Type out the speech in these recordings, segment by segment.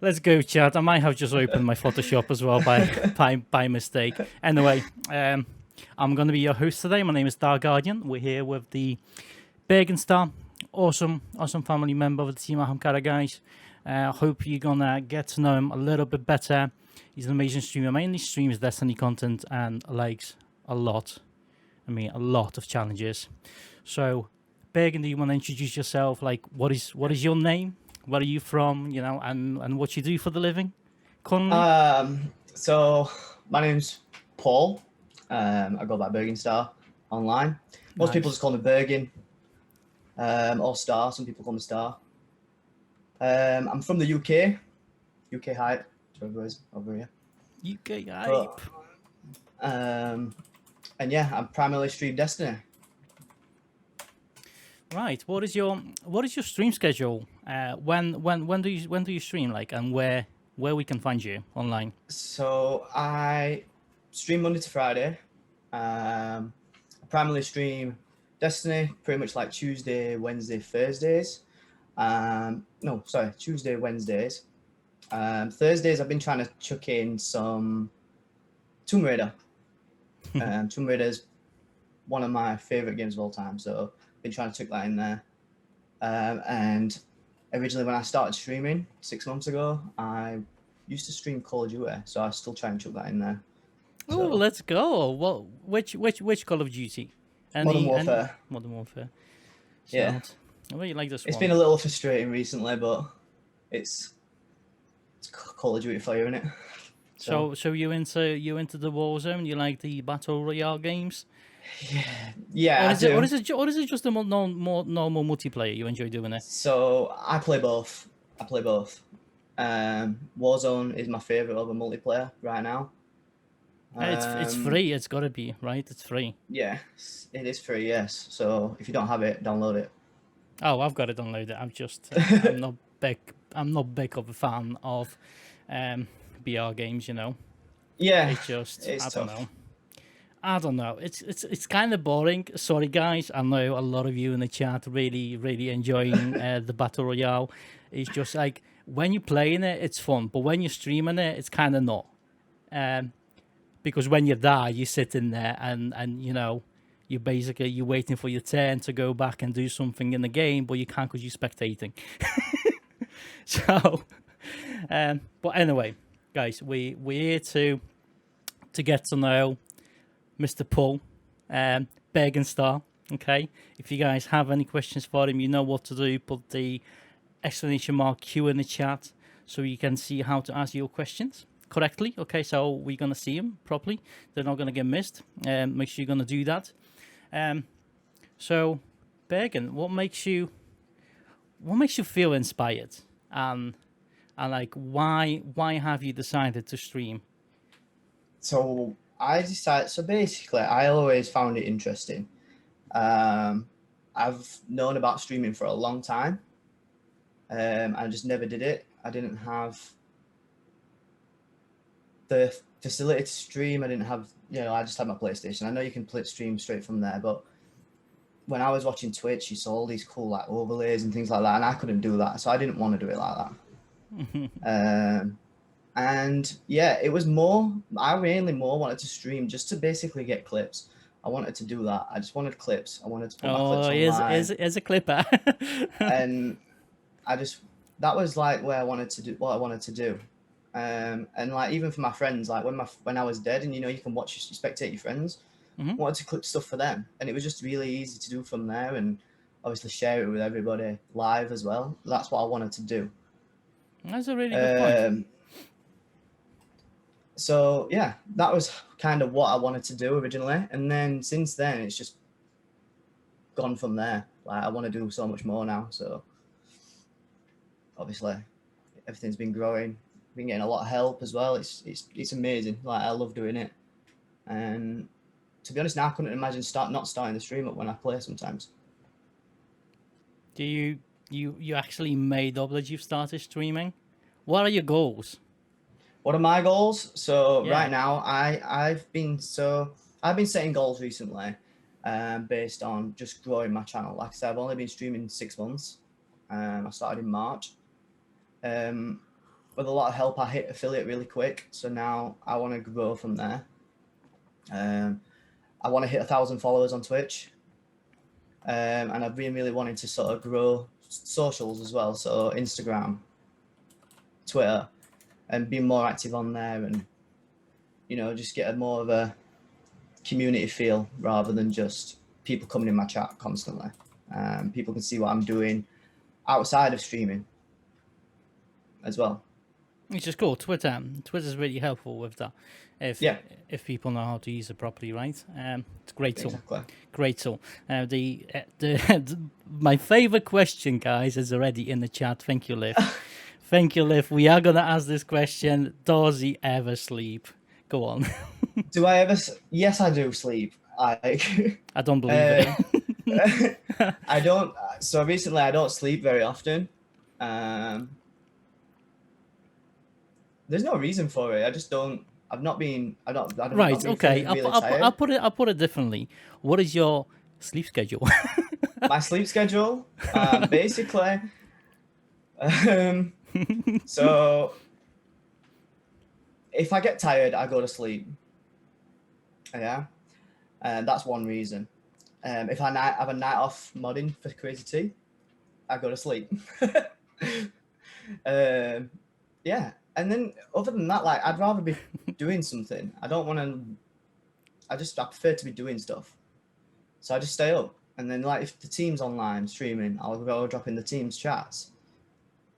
Let's go, chat. I might have just opened my Photoshop as well by mistake. Anyway, I'm going to be your host today. My name is Dark Guardian. We're here with the BurginStarr, awesome family member of the Team Ahamkara, guys. Hope you're going to get to know him a little bit better. He's an amazing streamer, mainly streams Destiny content and likes a lot of challenges. So, Bergen, do you want to introduce yourself? Like, what is your name? Where are you from? You know, and what you do for the living? Currently? So my name's Paul. I go by BurginStarr online. Most people just call me Bergin, or Star. Some people call me Star. I'm from the UK. UK hype. Over here. UK hype. And yeah, I primarily stream Destiny. Right. What is your stream schedule? When do you stream, like, and where we can find you online? So I stream Monday to Friday. I primarily stream Destiny pretty much like Tuesday, Wednesday, Thursdays. Tuesday, Wednesdays. Thursdays I've been trying to chuck in some Tomb Raider. Tomb Raider is one of my favorite games of all time, so I've been trying to chuck that in there. And originally when I started streaming 6 months ago, I used to stream Call of Duty, so I still try and chuck that in there. Oh, let's go. Well, which Call of Duty? Modern Warfare. Modern Warfare. So, yeah. I really like this one. It's been a little frustrating recently, but it's Call of Duty for you, isn't it? So you into the Warzone? You like the Battle Royale games? Yeah. Or is it just a more normal multiplayer you enjoy doing it? So I play both. Warzone is my favorite of a multiplayer right now. It's free. It's got to be, right? It's free. Yeah, it is free. Yes. So if you don't have it, download it. Oh, I've got to download it. I'm just I'm not big of a fan of BR games. You know. Yeah. I don't know. It's kind of boring. Sorry, guys. I know a lot of you in the chat really enjoying the Battle Royale. It's just like when you're playing it, it's fun, but when you're streaming it, it's kind of not. Because when you die, you sit in there and you know, you're waiting for your turn to go back and do something in the game, but you can't because you're spectating. So, but anyway, guys, we're here to get to know Mr. Paul BurginStarr. Okay, if you guys have any questions for him, you know what to do. Put the ! Q in the chat so you can see how to ask your questions correctly. Okay, so we're gonna see them properly. They're not gonna get missed. Make sure you're gonna do that. So, Bergen, what makes you feel inspired, and like why have you decided to stream? So basically, I always found it interesting. I've known about streaming for a long time. I just never did it. I didn't have the facility to stream. I didn't have, I just had my PlayStation. I know you can stream straight from there, but when I was watching Twitch, you saw all these cool like overlays and things like that, and I couldn't do that, so I didn't want to do it like that. And yeah, it was I mainly wanted to stream just to basically get clips. I wanted to do that. I just wanted clips. I wanted to put my clips online. Here's a clipper. And that was like what I wanted to do. And like even for my friends, like when I was dead, and you can spectate your friends, wanted to clip stuff for them, and it was just really easy to do from there, and obviously share it with everybody live as well. That's what I wanted to do. That's a really good point. So yeah, that was kind of what I wanted to do originally, and then since then it's just gone from there. Like I want to do so much more now, so obviously everything's been growing. Been getting a lot of help as well. It's amazing. Like I love doing it, and to be honest, now I couldn't imagine not starting the stream up when I play sometimes. Do you actually made up that you've started streaming? What are your goals? What are my goals? So right now, I've been setting goals recently, based on just growing my channel. Like I said, I've only been streaming 6 months. I started in March. with a lot of help, I hit affiliate really quick. So now I want to grow from there. I want to hit 1,000 followers on Twitch. And I've been really wanting to sort of grow socials as well. So Instagram, Twitter, and be more active on there, and, you know, just get a more of a community feel rather than just people coming in my chat constantly. People can see what I'm doing outside of streaming as well. Which is cool. Twitter's really helpful with that. If people know how to use it properly, right? It's a great tool. Exactly. Great tool. My favorite question, guys, is already in the chat. Thank you, Liv. Thank you, Liv. We are gonna ask this question: does he ever sleep? Go on. Do I ever? Yes, I do sleep. I don't believe it. I don't. So recently, I don't sleep very often. There's no reason for it. I just don't. I've not been. I don't. Right. Okay. I'll put it differently. What is your sleep schedule? My sleep schedule, basically. So if I get tired, I go to sleep. Yeah, and that's one reason. If I have a night off modding for Crazy T, I go to sleep. Yeah, and then other than that, like, I'd rather be doing something. I don't want to. I prefer to be doing stuff. So I just stay up, and then, like, if the team's online streaming, I'll go drop in the team's chats.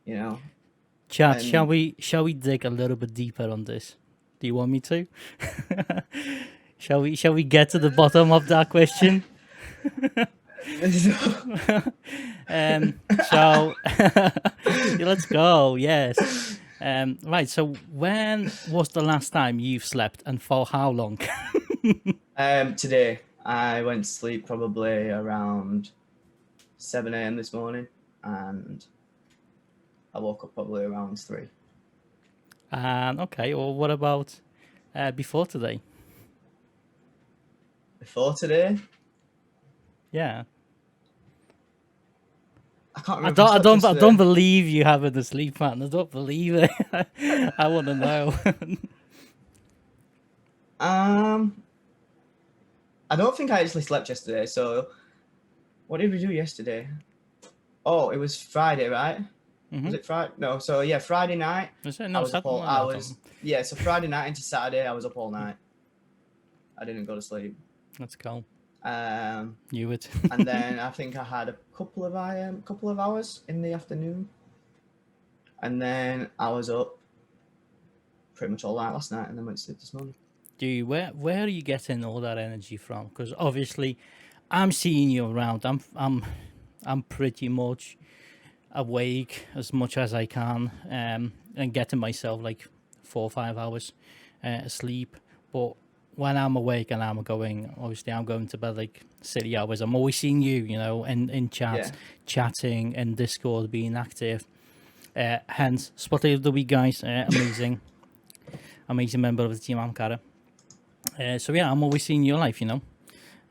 You know. Chat, shall we dig a little bit deeper on this? Do you want me to? Shall we get to the bottom of that question? So let's go. Yes. Right. So when was the last time you've slept, and for how long? Today I went to sleep probably around 7 a.m. this morning, and I woke up probably around 3. Okay. Well, what about before today? Before today? Yeah. I can't remember. I don't believe you having a sleep pattern. I don't believe it. I want to know. I don't think I actually slept yesterday. So, what did we do yesterday? Oh, it was Friday, right? Mm-hmm. Was it Friday? No. So yeah, Friday night. No, So Friday night into Saturday, I was up all night. I didn't go to sleep. Let's go. Knew it. And then I think I had a couple of hours in the afternoon, and then I was up pretty much all night last night, and then went to sleep this morning. Where are you getting all that energy from? Because obviously, I'm seeing you around. I'm pretty much awake as much as I can, and getting myself like 4 or 5 hours sleep. But when I'm awake and I'm going to bed like silly hours. I'm always seeing you, in chat, chatting, and Discord, being active. Hence, Spotlight of the Week, guys. Amazing member of the Team Ahamkara. So yeah, I'm always seeing your life,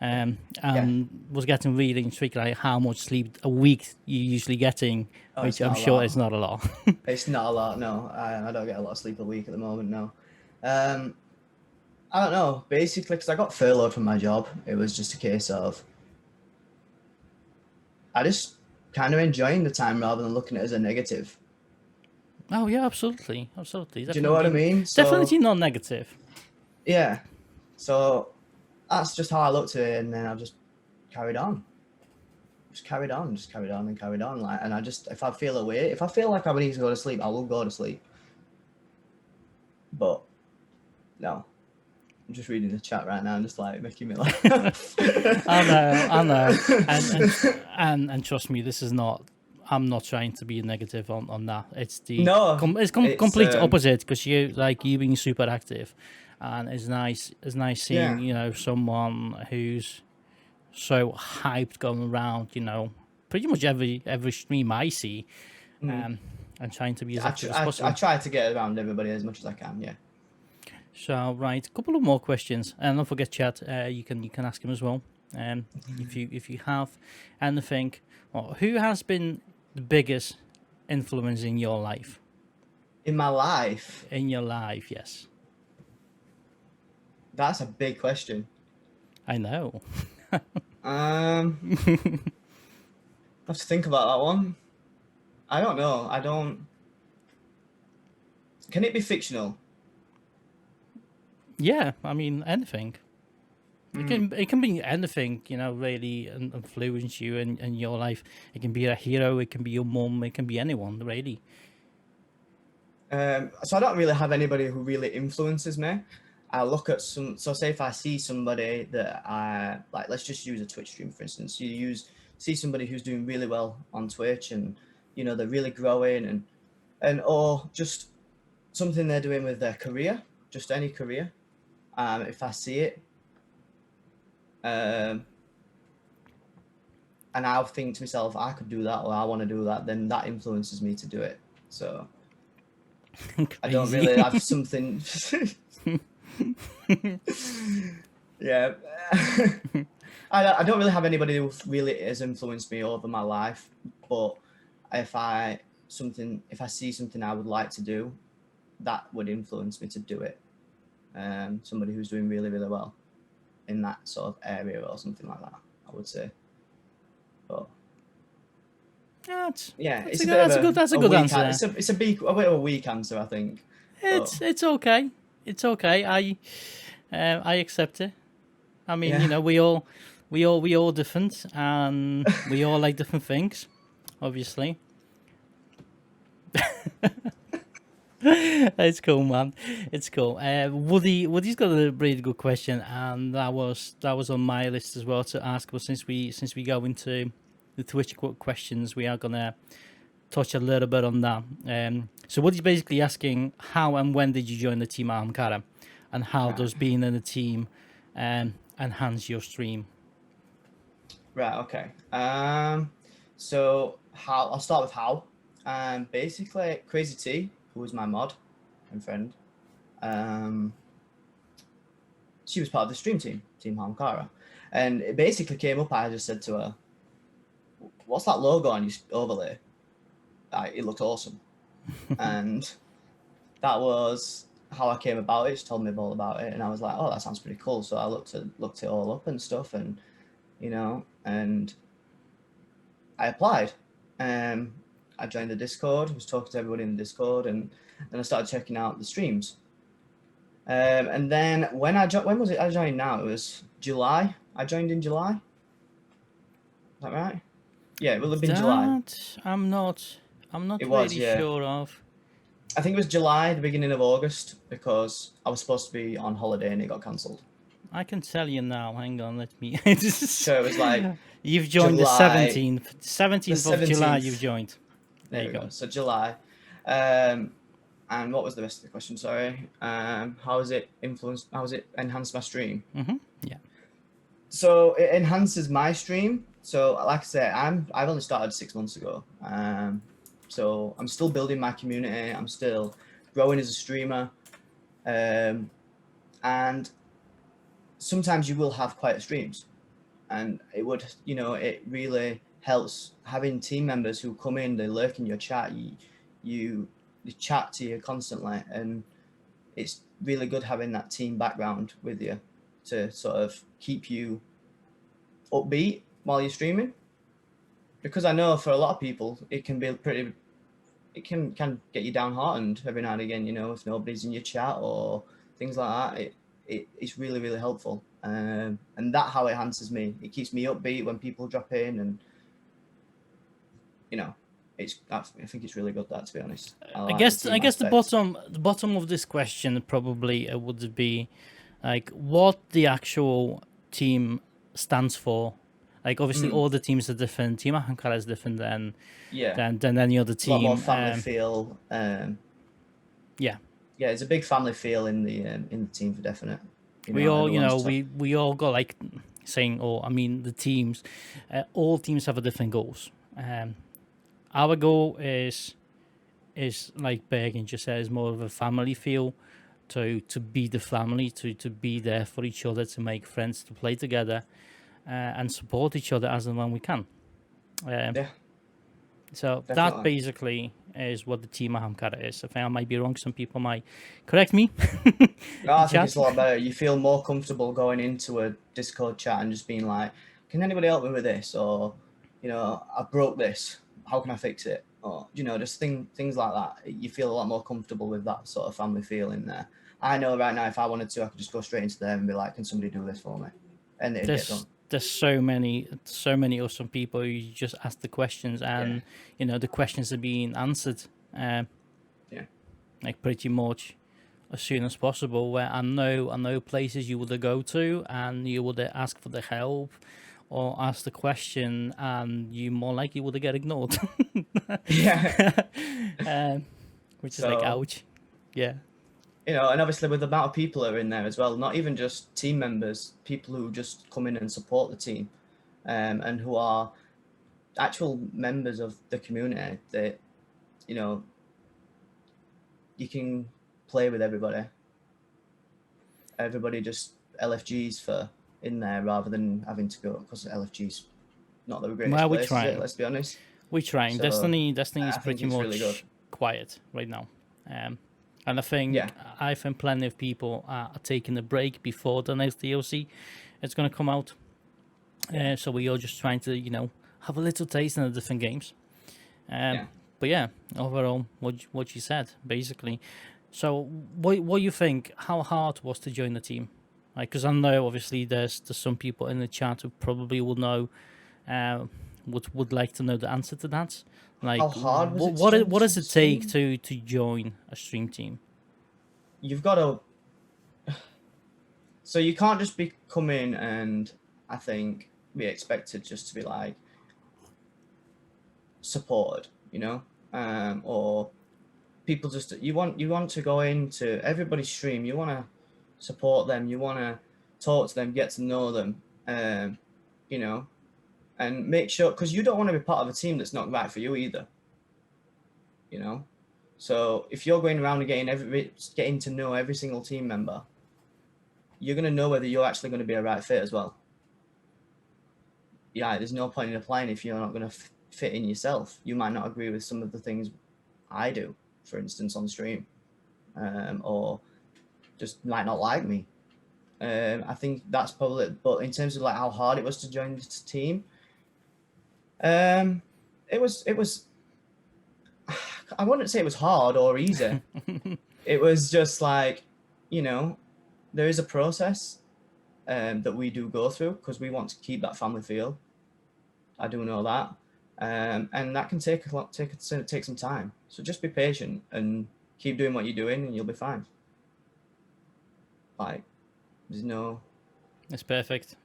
was getting really intrigued like how much sleep a week you're usually getting, which I'm sure is not a lot. It's not a lot, no. I don't get a lot of sleep a week at the moment, no. I don't know, basically, because I got furloughed from my job. It was just a case of I just kind of enjoying the time rather than looking at it as a negative. Oh yeah, absolutely. Do you know what I mean? Definitely not negative. Yeah. So that's just how I looked at it, and then I just carried on. Just carried on. Like, and if I feel like I need to go to sleep, I will go to sleep. But no. I'm just reading the chat right now and just like making me laugh. I know. And trust me, this is not. I'm not trying to be negative on that. It's complete opposite, because you being super active, and it's nice seeing someone who's so hyped going around. Pretty much every stream I see, and trying to be as active as possible. I try to get around everybody as much as I can. Yeah. So right, a couple of more questions, and don't forget, chat. You can ask him as well. If you have anything, who has been the biggest influence in your life? In my life, in your life? Yes, that's a big question. I know. I have to think about that one. I don't know. I don't. Can it be fictional? Yeah, I mean anything. It can be anything, you know, really influence you in your life. It can be a hero, it can be your mum, it can be anyone, really. So I don't really have anybody who really influences me. I look at some. So say if I see somebody that I like, let's just use a Twitch stream for instance. See somebody who's doing really well on Twitch, and you know they're really growing, and or just something they're doing with their career, just any career. If I see it, um, and I'll think to myself, I could do that, or I want to do that, then that influences me to do it. So I don't really have something. Yeah. I don't really have anybody who really has influenced me over my life, but if I see something I would like to do, that would influence me to do it. Somebody who's doing really, really well in that sort of area or something like that, I would say. But yeah, it's that's a good answer. It's a bit of a weak answer, I think. It's okay. It's okay. I accept it. I mean, Yeah. you know, we all different, and we all like different things, obviously. It's cool, man. It's cool. Woody's got a really good question, and that was on my list as well to ask. But since we go into the Twitch questions, we are gonna touch a little bit on that. So Woody's basically asking how and when did you join the Team Ahamkara, and how does being in a team enhance your stream? Right. Okay. So I'll start with how. Basically, Crazy T, who was my mod and friend, she was part of the stream team, Team Ahamkara, and it basically came up. I just said to her, "What's that logo on your overlay? It looked awesome," and that was how I came about it. She told me all about it, and I was like, "Oh, that sounds pretty cool." So I looked it all up and stuff, and and I applied. I joined the Discord, was talking to everybody in the Discord, and then I started checking out the streams. And then when was it I joined now? It was July. I joined in July. Is that right? Yeah, it will have been July. I'm not It was, really yeah. sure of. I think it was July, the beginning of August, because I was supposed to be on holiday and it got cancelled. I can tell you now. Hang on, let me. So it was like you've joined July, the 17th of July. You've joined. There you go. So July. And what was the rest of the question? Sorry. How has it enhanced my stream? Yeah. So it enhances my stream. So like I said, I've only started 6 months ago. So I'm still building my community. I'm still growing as a streamer. And sometimes you will have quieter streams, and it really helps having team members who come in, they lurk in your chat, you chat to you constantly, and it's really good having that team background with you to sort of keep you upbeat while you're streaming, because I know for a lot of people it can can get you downhearted every now and again, if nobody's in your chat or things like that. It's really, really helpful, and that how it enhances me. It keeps me upbeat when people drop in, and I think it's really good, that, to be honest. I guess the bottom of this question probably would be like what the actual team stands for. Like obviously all the teams are different. Team Ahamkara is different than any other team. A lot more family feel. Yeah. Yeah, it's a big family feel in the team for definite. We all, we all got like saying, or I mean, the teams, all teams have a different goals. Our goal is like Bergen just says, more of a family feel, to be the family, to be there for each other, to make friends, to play together, and support each other as and when we can. So that Definitely. basically is what the Team Ahamkara is. I think I might be wrong. Some people might correct me No, in I think chat. it's a lot better. You feel more comfortable going into a Discord chat and just being like, "Can anybody help me with this?" Or, "I broke this. How can I fix it?" Or, just things like that. You feel a lot more comfortable with that sort of family feel in there. I know right now, if I wanted to, I could just go straight into them and be like, "Can somebody do this for me?" And it'd get done. There's so many awesome people. You just ask the questions, and the questions are being answered. Yeah. Like pretty much as soon as possible. Where I know places you would go to and you would ask for the help or ask the question, and you more likely would get ignored. Yeah. Which is like, So, ouch. Yeah. and obviously with the amount of people that are in there as well, not even just team members, people who just come in and support the team, and who are actual members of the community, that you know you can play with everybody. Everybody just LFGs for in there rather than having to go, because LFG's not the greatest Well, we're place, is it? trying. Let's be honest. We're trying. So Destiny is I think pretty it's really good. much quiet right now. And I think plenty of people are taking a break before the next DLC is going to come out. So we are just trying to, have a little taste in the different games. But yeah, overall, what you said basically. So what you think? How hard was to join the team? Like, because I know obviously there's some people in the chat who probably will know, would like to know the answer to that. Like, How hard was it to what join what does the it take team? to join a stream team? You've got to. So you can't just come in and I think be expected just to be like supported, or people just you want to go into everybody's stream. You want to support them. You want to talk to them, get to know them, and make sure, because you don't want to be part of a team that's not right for you either. So if you're going around and getting to know every single team member, you're going to know whether you're actually going to be a right fit as well. Yeah, there's no point in applying if you're not going to fit in yourself. You might not agree with some of the things I do, for instance, on stream, or just might not like me. I think that's probably it. But in terms of like how hard it was to join this team, it was. I wouldn't say it was hard or easy. It was just like, there is a process that we do go through because we want to keep that family feel. I do know that, and that can take some time. So just be patient and keep doing what you're doing, and you'll be fine. Like, there's no. It's perfect.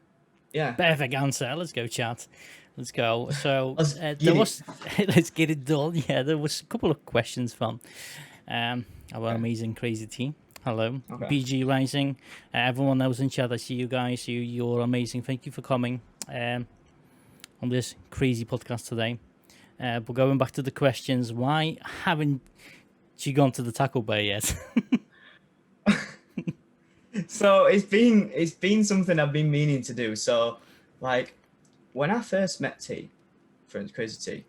Yeah. Perfect answer. Let's go, chat. Let's go. So let's get it done. Yeah, there was a couple of questions from our amazing crazy team. Hello, BG Rising. Everyone else in chat, I see you guys. You're amazing. Thank you for coming on this crazy podcast today. But going back to the questions, why haven't you gone to the Taco Bay yet? So it's been something I've been meaning to do. So, like, when I first met T, friends Crazy T,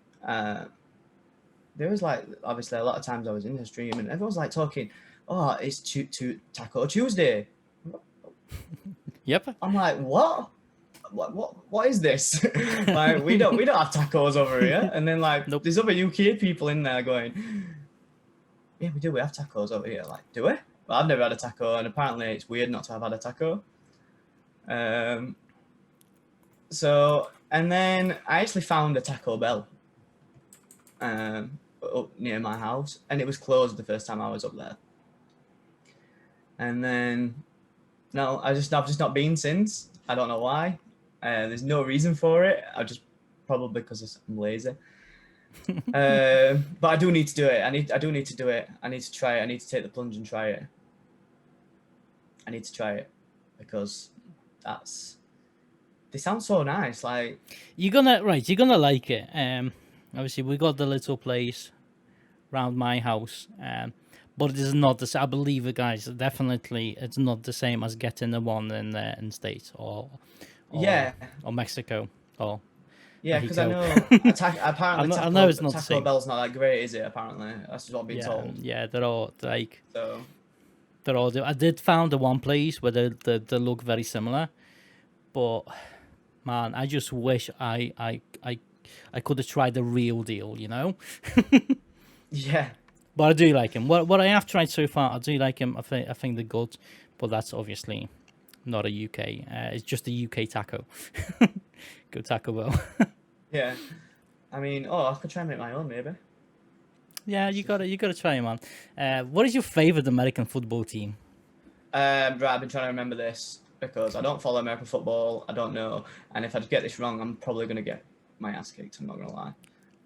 there was like obviously a lot of times I was in the stream and everyone's like talking, "Oh, it's Taco Tuesday." Yep. I'm like, what? What is this? Like, we don't have tacos over here. And then like, Nope. There's other UK people in there going, "Yeah, we do. We have tacos over here." Like, do we? Well, I've never had a taco, and apparently it's weird not to have had a taco. So, and then I actually found a Taco Bell up near my house, and it was closed the first time I was up there. And then, no, I've just not been since. I don't know why. There's no reason for it. Probably because I'm lazy. But I do need to do it. I do need to do it. I need to try it. I need to take the plunge and try it. I need to try it because they sound so nice. Like, you're gonna like it. Obviously we got the little place around my house, but it is not the same. I believe it, guys. Definitely, it's not the same as getting the one in States or yeah, or Mexico or Yeah, because I go. know apparently I know it's not the Taco same. Bell's not that great, is it? Apparently, that's just what I've been told. Yeah, they're all like So they're all. I did found the one place where they look very similar, but man, I just wish I could have tried the real deal, you know. yeah, But I do like him. What I have tried so far, I do like him. I think they're good, but that's obviously not a UK. It's just a UK taco. Go Taco Bell. yeah. I mean, I could try and make my own maybe. Yeah, you gotta try him, man. What is your favorite American football team? Right, I've been trying to remember this because I don't follow American football. I don't know, and if I get this wrong, I'm probably gonna get my ass kicked. I'm not gonna lie.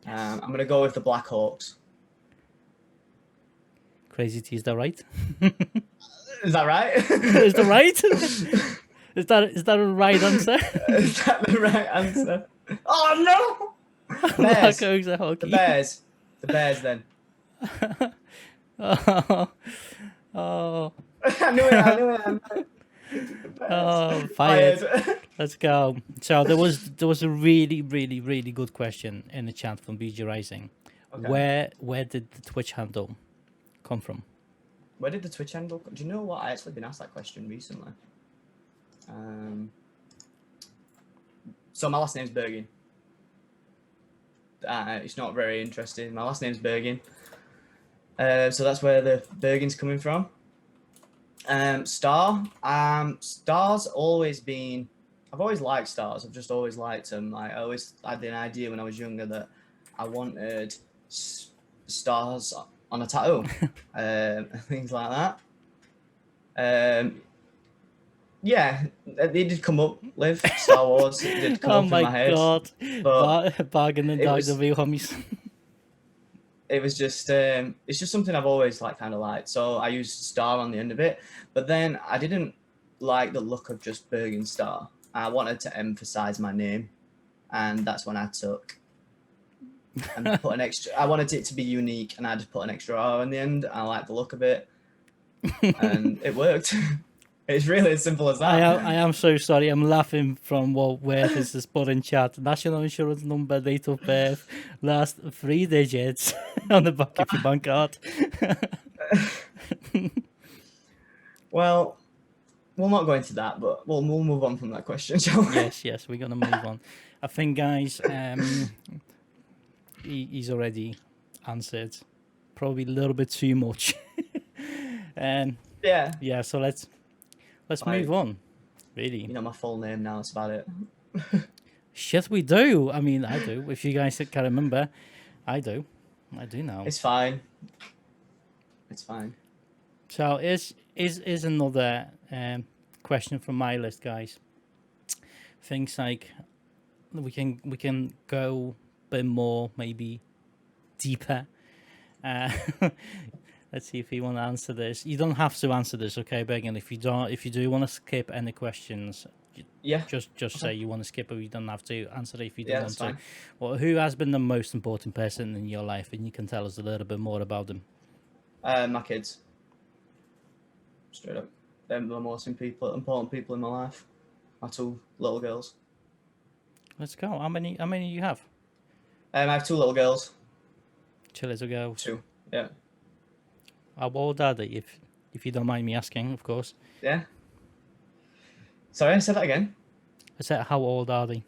I'm gonna go with the Black Hawks. Crazy T, is that right? Is that right? Is that right? Is that a right answer? Is that the right answer? Oh no! Black Bears. Oaks are hockey. The Bears. The Bears then. Oh, I knew it. oh, fired. Let's go. So there was a really good question in the chat from BG Rising. Okay. Where did the Twitch handle come from? Where did the Twitch handle? Do you know what? I actually been asked that question recently. So my last name's Bergin. It's not very interesting. My last name's Bergin. So that's where the Bergin's coming from. Star. Star's always been. I've always liked stars. I've just always liked them. I always had an idea when I was younger that I wanted stars on a tattoo, things like that. Yeah, they did come up with Star Wars. It did come Oh up in my my head. god! But Bargain and it dog, was- the real homies. it was just it's just something I've always kind of liked. So I used Star on the end of it, but then I didn't like the look of just BurginStarr. I wanted to emphasize my name, and that's when I took and put an extra. I wanted it to be unique, and I just put an extra R in the end. I like the look of it, and it worked. It's really as simple as that. I am so sorry. I'm laughing from where this is put in chat. National insurance number, date of birth, last 3 digits on the back of your bank card. Well, we'll not go into that, but we'll move on from that question, shall we? Yes, we're gonna move on. I think, guys, he's already answered, probably a little bit too much. Yeah. So let's move on. Really, You know my full name now. That's about it. shit, we do. I mean, I do. If you guys can remember, I do now. It's fine. It's fine. So is another question from my list, guys. Things like we can go a bit more, maybe deeper. Let's see if you want to answer this. You don't have to answer this, okay, Bergen? If you do want to skip any questions, Yeah. just say you want to skip, or you don't have to answer it if you don't Yeah, want that's to. fine. Well, who has been the most important person in your life, and you can tell us a little bit more about them. My kids. Straight up. They're the most important people in my life. My 2 little girls. Let's go. How many you have? I have 2 little girls. 2 little girls. 2. Yeah. How old are they, if you don't mind me asking, of course? Yeah. Sorry, I said that again. I said, how old are they?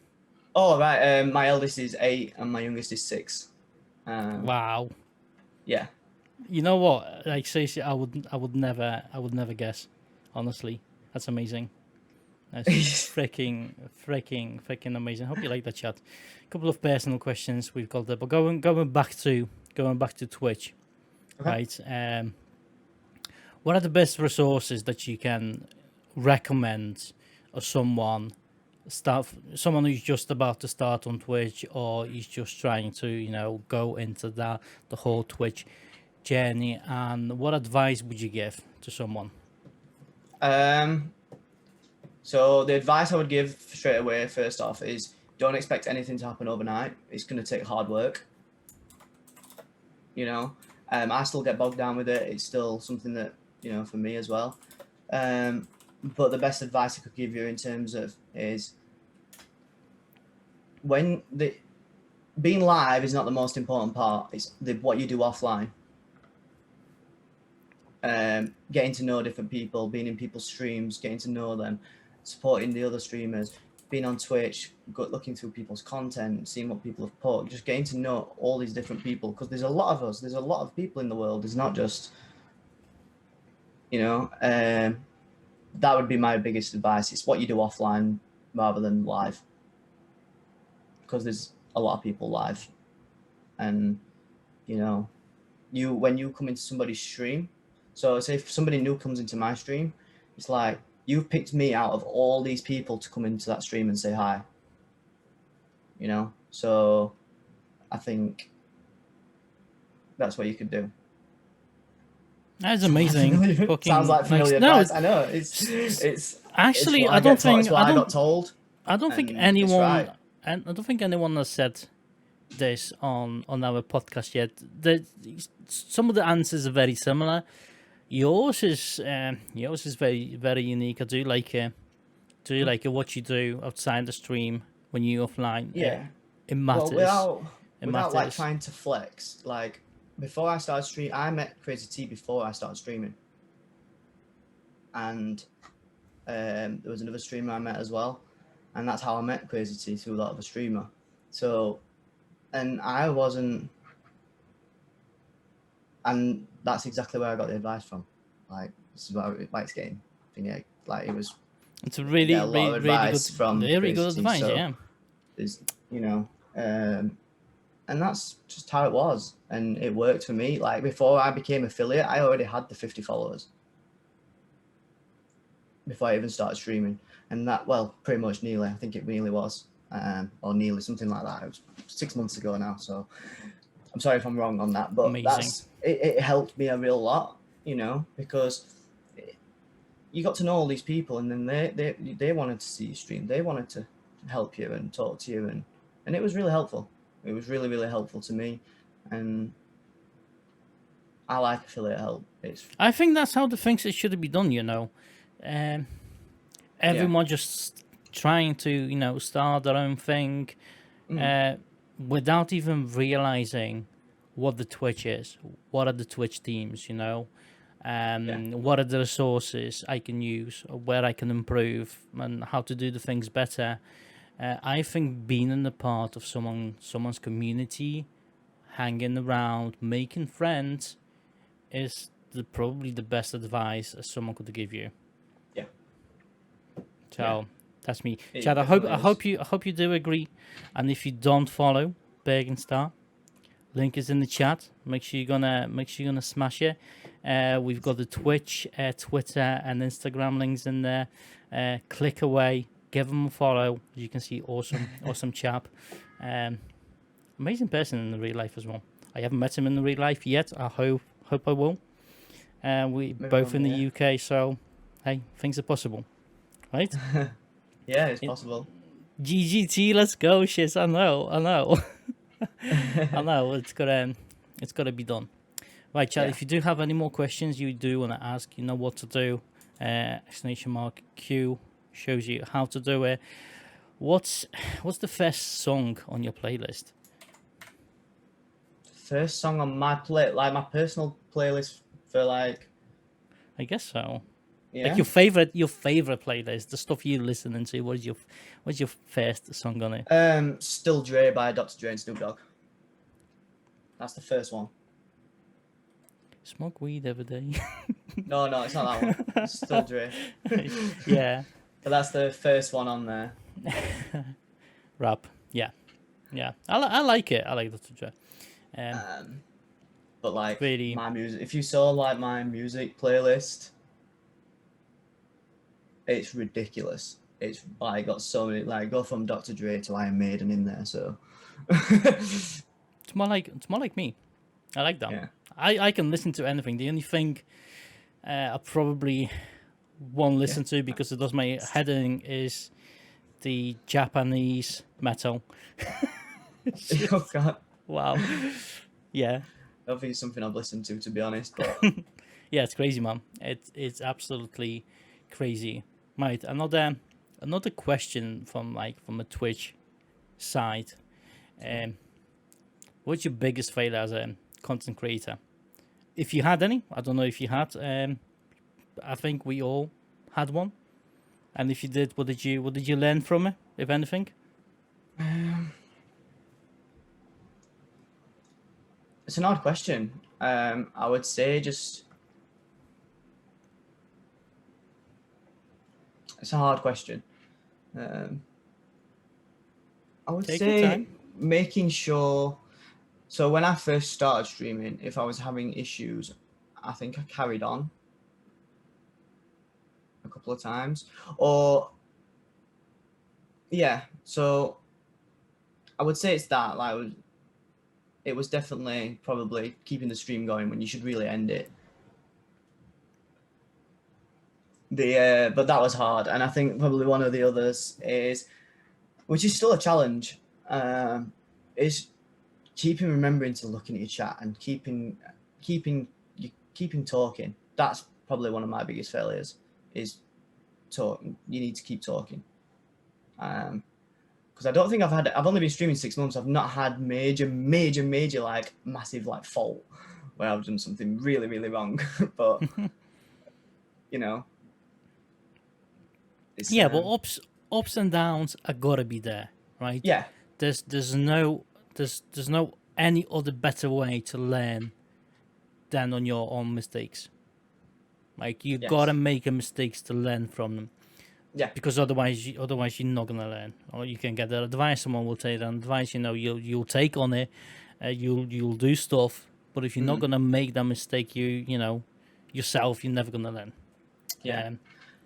Oh right. My eldest is 8 and my youngest is 6. Wow. Yeah. You know what? Like seriously, I would never guess. Honestly, that's amazing. That's freaking amazing. Hope you like that chat. A couple of personal questions we've got there, but going back to Twitch, Okay. right? What are the best resources that you can recommend of someone who's just about to start on Twitch, or is just trying to go into the whole Twitch journey? And what advice would you give to someone? So the advice I would give straight away, first off, is don't expect anything to happen overnight. It's going to take hard work. I still get bogged down with it. It's still something that, for me as well. But the best advice I could give you in terms of is when the being live is not the most important part. It's what you do offline. Getting to know different people, being in people's streams, getting to know them, supporting the other streamers, being on Twitch, looking through people's content, seeing what people have put, just getting to know all these different people, because there's a lot of us, there's a lot of people in the world. It's not just, that would be my biggest advice. It's what you do offline rather than live, because there's a lot of people live, and when you come into somebody's stream. So say if somebody new comes into my stream, it's like you've picked me out of all these people to come into that stream and say hi. So I think that's what you could do. That's amazing. Sounds like familiar advice. I know. It's actually, it's I don't think I got told. I don't think anyone. Right. And I don't think anyone has said this on our podcast yet. Some of the answers are very similar. Yours is very, very unique. I do like it. Do you like it? What you do outside the stream when you're offline? Yeah, it matters. Well, without like trying to flex. Like before I started streaming, I met Crazy T before I started streaming, and there was another streamer I met as well, and that's how I met Crazy T, through that other streamer. So, and I wasn't. And that's exactly where I got the advice from. Like, this is what I like getting. Like, it was. It's a really, really, really good, from very good advice. So yeah. Is and that's just how it was, and it worked for me. Like before I became affiliate, I already had the 50 followers before I even started streaming, and that pretty much nearly. I think it nearly was, or nearly something like that. It was 6 months ago now, so. I'm sorry if I'm wrong on that, but it helped me a real lot, because you got to know all these people, and then they wanted to see you stream. They wanted to help you and talk to you, and it was really helpful. It was really, really helpful to me, and I like affiliate help. I think that's how the things it should be done, everyone just trying to, start their own thing. Without even realizing what the Twitch is, what are the Twitch teams, what are the resources I can use, or where I can improve, and how to do the things better. I think being in the part of someone's community, hanging around, making friends, is probably the best advice someone could give you. Yeah. So. That's me, Chad. I hope you do agree, and if you don't follow BurginStarr, link is in the chat. Make sure you're gonna smash it. We've got the Twitch, Twitter, and Instagram links in there. Click away, give them a follow. As you can see, awesome chap, amazing person in the real life as well. I haven't met him in the real life yet. I hope I will. We both in the UK, so hey, things are possible, right? Yeah, it's possible. GGT, let's go, shit. I know. I know. It's gotta be done. Right, Chad. Yeah. If you do have any more questions you do want to ask, you know what to do. !Q shows you how to do it. What's the first song on your playlist? First song on my my personal playlist for I guess so. Yeah. Like your favorite playlist, the stuff you listening to. What's your first song on it? Still Dre by Dr. Dre and Snoop Dogg. That's the first one. Smoke weed every day. No, it's not that one. It's Still Dre. Yeah. But that's the first one on there. Rap. Yeah. I like it. I like Dr. Dre. But really, my music. If you saw my music playlist. It's ridiculous. It's got so many go from Dr. Dre to Iron Maiden in there. So it's more like me. I like that. Yeah. I can listen to anything. The only thing I probably won't listen to because it does my head in is the Japanese metal. Oh God! Wow. Yeah. I don't think it's something I've listened to be honest. But yeah, it's crazy, man. It's absolutely crazy. Right, another question from a Twitch side, what's your biggest failure as a content creator? If you had any, I don't know if you had. I think we all had one. And if you did, what did you learn from it, if anything? It's an odd question. I would say just it's a hard question. I would Take your say time. making sure. So when I first started streaming, if I was having issues, I think I carried on a couple of times. Or yeah, so I would say it's that. Like it was definitely probably keeping the stream going when you should really end it. But that was hard, and I think probably one of the others is, which is still a challenge, is keeping remembering to look into your chat and keeping talking. That's probably one of my biggest failures. Is talking. You need to keep talking. Because I don't think I've only been streaming 6 months. I've not had major like massive like fault where I've done something really wrong. But you know, Yeah, but ups and downs are gotta be there, right? Yeah. There's no any other better way to learn than on your own mistakes. Like you gotta make mistakes to learn from them. Yeah. Because otherwise you're not gonna learn. Or you can get that advice. Someone will take that advice. You'll take on it. You'll do stuff. But if you're not gonna make that mistake, yourself, you're never gonna learn. Yeah.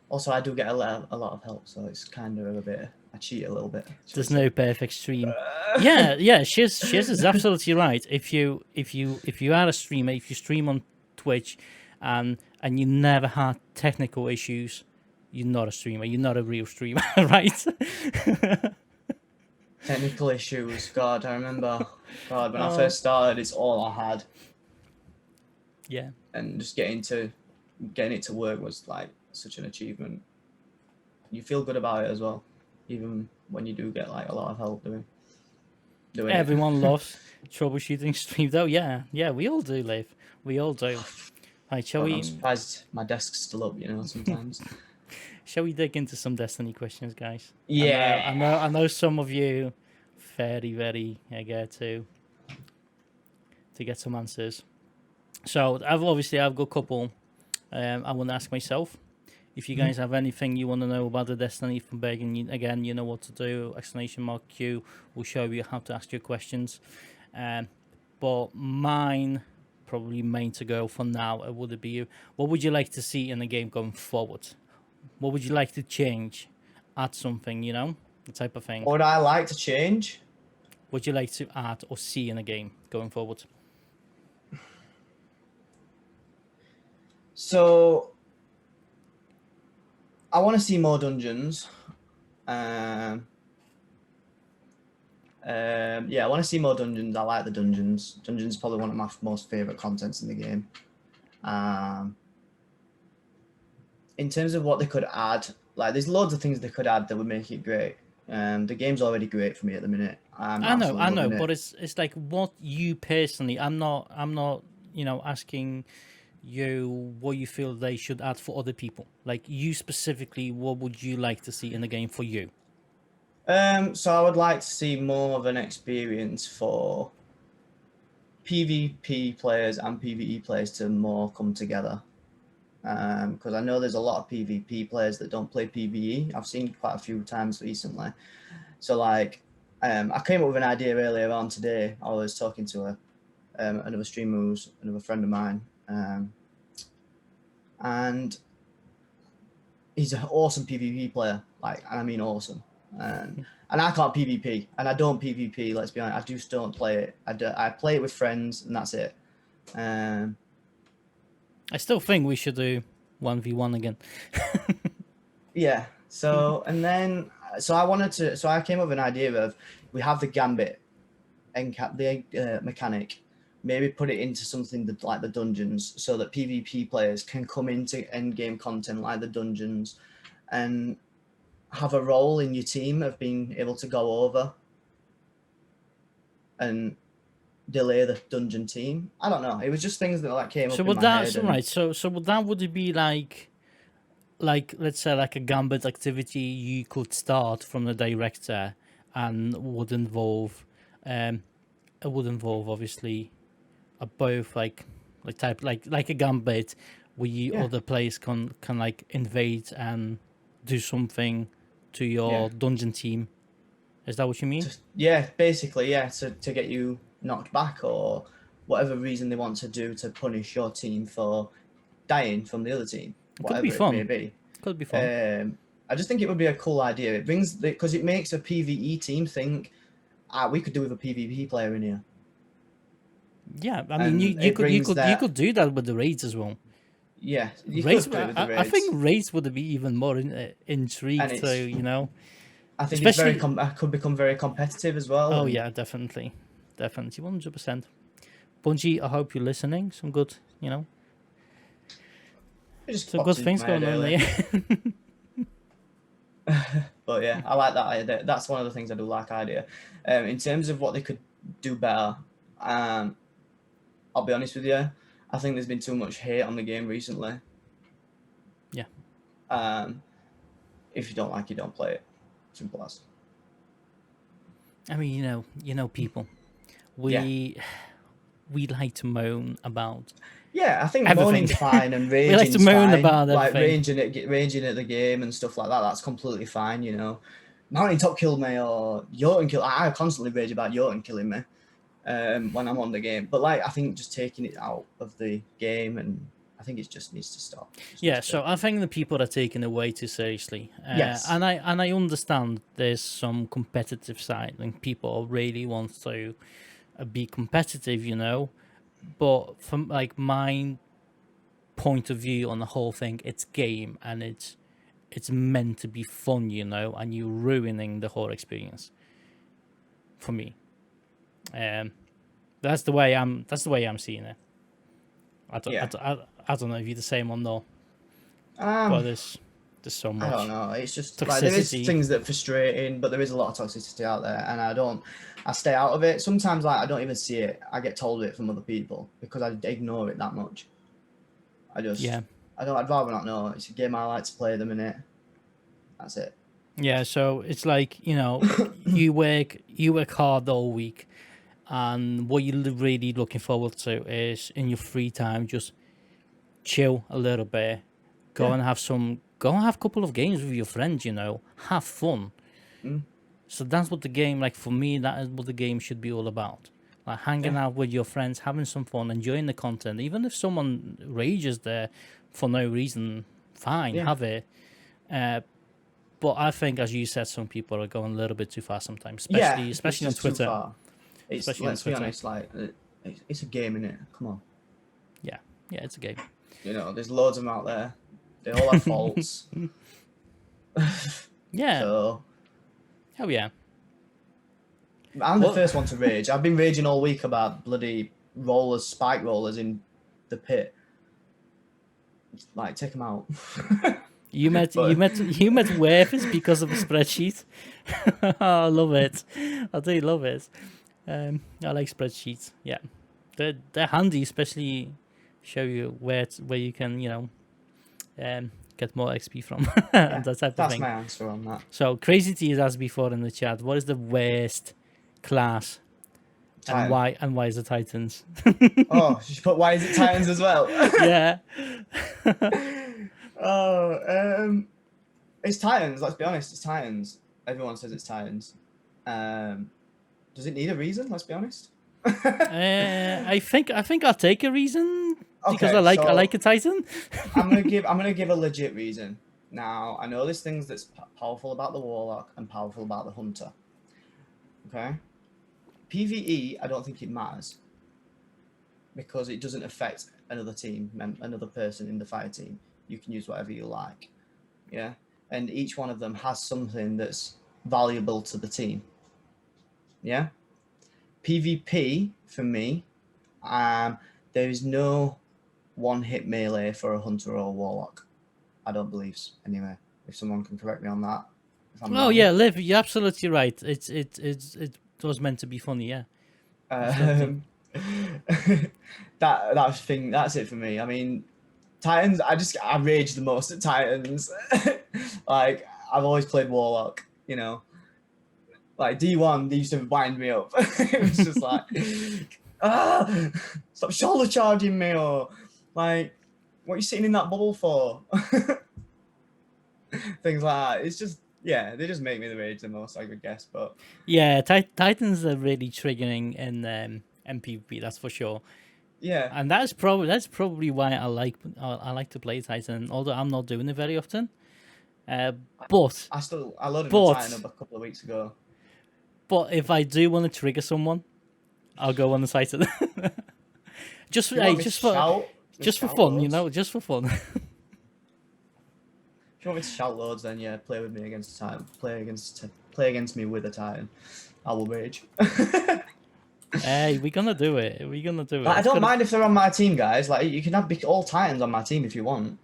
Also, I do get a lot of help, so it's kind of a bit. I cheat a little bit. There's no perfect stream. Yeah. Shiz is absolutely right. If you are a streamer, if you stream on Twitch, and you never had technical issues, you're not a streamer. You're not a real streamer, right? Technical issues. God, I remember. God, when I first started, it's all I had. Yeah. And just getting it to work was like such an achievement. You feel good about it as well, even when you do get like a lot of help doing Everyone loves troubleshooting stream though. Yeah, we all do, Liv. We all do. Right, shall we? I'm surprised my desk's still up, sometimes. Shall we dig into some Destiny questions, guys? Yeah. I know some of you very eager to get some answers. So I've got a couple. I want to ask myself. If you guys have anything you want to know about the Destiny from Bergen, again, you know what to do. !Q will show you how to ask your questions. But mine, probably main to go for now, would be what would you like to see in the game going forward? What would you like to change? Add something, the type of thing. What would I like to change? What would you like to add or see in a game going forward? So I want to see more dungeons. I want to see more dungeons. I like the dungeons. Dungeons is probably one of my most favorite contents in the game. In terms of what they could add, like there's loads of things they could add that would make it great. The game's already great for me at the minute. I know, but it's like what you personally. I'm not asking you what you feel they should add for other people. Like you specifically, what would you like to see in the game for you? So I would like to see more of an experience for PvP players and PvE players to more come together. Because I know there's a lot of PvP players that don't play PvE. I've seen quite a few times recently. So like, I came up with an idea earlier on today. I was talking to another streamer who's another friend of mine. And he's an awesome PvP player, and I mean awesome. And I can't PvP, and I don't PvP. Let's be honest, I just don't play it. I play it with friends, and that's it. I still think we should do 1v1 again. Yeah. So I came up with an idea of we have the Gambit mechanic. Maybe put it into something that, like the dungeons, so that PvP players can come into endgame content like the dungeons and have a role in your team of being able to go over and delay the dungeon team. I don't know. It was just things that like came So up in would my that head. so, And right? So would that would it be like let's say like a gambit activity you could start from the director and would involve it would involve obviously both like type like a gambit where you Yeah. other players can like invade and do something to your Yeah. dungeon team. Is that what you mean? Yeah, basically, yeah, to get you knocked back or whatever reason they want to do to punish your team for dying from the other team, It could be whatever it may fun. be. Could be fun. I just think it would be a cool idea. It brings because it makes a PvE team think, we could do with a PvP player in here. Yeah, I mean, And it brings you that. could do that with the raids as well. Yeah, you Raids, could do it with the I raids. think raids would be even more intrigued. And So it's, you know, I think especially it's could become very competitive as well. oh and yeah, definitely, 100%. Bungie, I hope you're listening. Some good, you know, it just some pops good into things my going head on earlier. there. But yeah, I like that idea. That's one of the things I do like idea. In terms of what they could do better, I'll be honest with you. I think there's been too much hate on the game recently. Yeah. If you don't like it, don't play it. Simple as. I mean, you know, people, we like to moan about. Yeah, I think Everything. moaning's fine and We like raging's to moan fine. about Like everything. raging at the game and stuff like that. That's completely fine. You know, Mountain Top killed me or Jotun killed. I constantly rage about Jotun killing me when I'm on the game. But like, I think just taking it out of the game, and I think it just needs to stop. Yeah, so I think the people are taking it way too seriously. Yes. And I understand there's some competitive side and people really want to be competitive, you know. But from like my point of view on the whole thing, it's game and it's meant to be fun, you know, and you're ruining the whole experience for me. That's the way I'm seeing it. I don't know if you're the same or not. But there's so much. I don't know. It's just toxicity. Like there is things that are frustrating, but there is a lot of toxicity out there, and I stay out of it. Sometimes like I don't even see it. I get told it from other people because I ignore it that much. I'd rather not know. It's a game I like to play at the minute. That's it. Yeah, so it's like, you know, you work hard all week, and what you're really looking forward to is in your free time just chill a little bit, go and have a couple of games with your friends, you know, have fun. So that's what the game, like for me, that is what the game should be all about. Like hanging out with your friends, having some fun, enjoying the content. Even if someone rages there for no reason, fine, have it. But I think, as you said, some people are going a little bit too far sometimes, especially on Twitter. Let's be honest, like it's a game, innit? Come on. Yeah, it's a game. You know, there's loads of them out there. They all have faults. Yeah. So, oh yeah. I'm the first one to rage. I've been raging all week about bloody spike rollers in the pit. Like, take them out. You met Wefis because of a spreadsheet. I love it. I do love it. I like spreadsheets. Yeah, they're handy, especially show you where you can get more XP from. That type of thing. That's my answer on that. So Crazy T has asked before in the chat, what is the worst class? Titan. And why is it Titans? Oh, she put why is it Titans as well? Yeah. It's Titans. Let's be honest, it's Titans. Everyone says it's Titans. Does it need a reason? Let's be honest. I think I'll take a reason because Okay, I like a Titan. I'm gonna give a legit reason. Now I know there's things that's powerful about the Warlock and powerful about the Hunter. Okay. PvE, I don't think it matters because it doesn't affect another another person in the fire team. You can use whatever you like, yeah. And each one of them has something that's valuable to the team, yeah. PvP for me, there is no one-hit melee for a Hunter or a Warlock. I don't believe so, anyway. If someone can correct me on that. Oh yeah, Liv, you're absolutely right. It was meant to be funny, yeah. Um, that's it for me. I mean, Titans. I rage the most at Titans. Like I've always played Warlock. You know, like D1, they used to wind me up. It was just like, stop shoulder charging me, or like, what are you sitting in that bubble for? Things like that. It's just, yeah, they just make me the rage the most, I would guess. But Yeah, Titans are really triggering in PvP, that's for sure. yeah, And that's probably why I like to play Titan, although I'm not doing it very often. But I loaded my But- Titan up a couple of weeks ago. but if I do want to trigger someone, I'll go on the Titan. just You want me just to for shout? just for Shout fun, you loads? know, just for fun. If you want me to shout loads, then yeah, play with me against Titan. Play against me with a Titan. I will rage. Hey, we're gonna do it. We're gonna do it. Like, I It's don't gonna- mind if they're on my team, guys. Like you can have all Titans on my team if you want.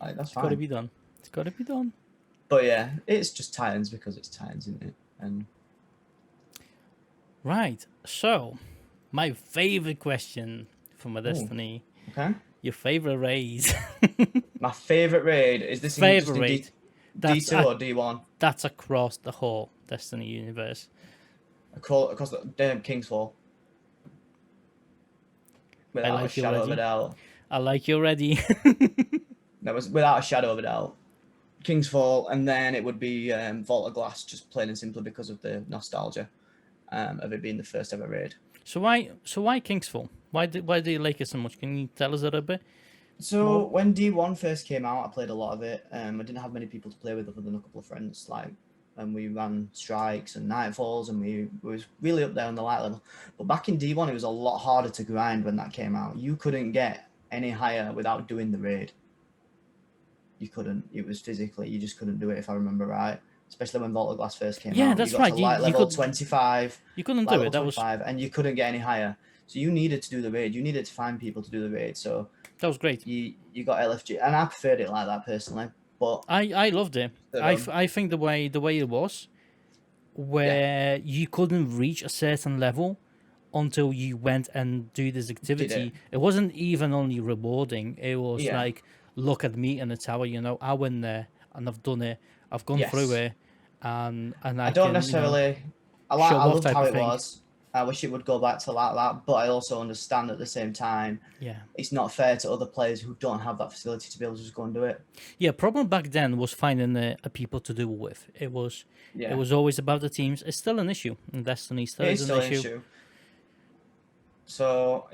Like that's It's gotta fine. be done. It's gotta be done. But yeah, it's just Titans because it's Titans, isn't it? And Right. So, my favorite question from a Destiny. okay, Your favorite raid. my favorite raid is this Favorite in raid. D2 or D1? That's across the whole Destiny universe. Across the damn King's Fall. Without like a you shadow of already. a doubt. I like you already. That was without a shadow of a doubt. King's Fall, and then it would be Vault of Glass, just plain and simply because of the nostalgia of it being the first ever raid. So why Kingsfall? Why do you like it so much? Can you tell us a little bit? So when D1 first came out, I played a lot of it. I didn't have many people to play with other than a couple of friends. And we ran strikes and nightfalls, and we was really up there on the light level. But back in D1, it was a lot harder to grind when that came out. You couldn't get any higher without doing the raid. You couldn't. It was physically, you just couldn't do it, if I remember right. Especially when Vault of Glass first came out. Yeah, that's you got right. To light level could, 25. You couldn't light do level it. That was 25, and you couldn't get any higher. So you needed to do the raid. You needed to find people to do the raid. So great. you got LFG, and I preferred it like that personally. But I loved it. I think the way it was, where you couldn't reach a certain level until you went and do this activity. It wasn't even only rewarding. It was like, look at me in the tower. You know, I went there and I've done it. I've gone through it, and I don't necessarily. You know, I loved how it was. I wish it would go back to like that, but I also understand at the same time, it's not fair to other players who don't have that facility to be able to just go and do it. Yeah, problem back then was finding people to do it with. It was always about the teams. It's still an issue in Destiny. Still is an issue. So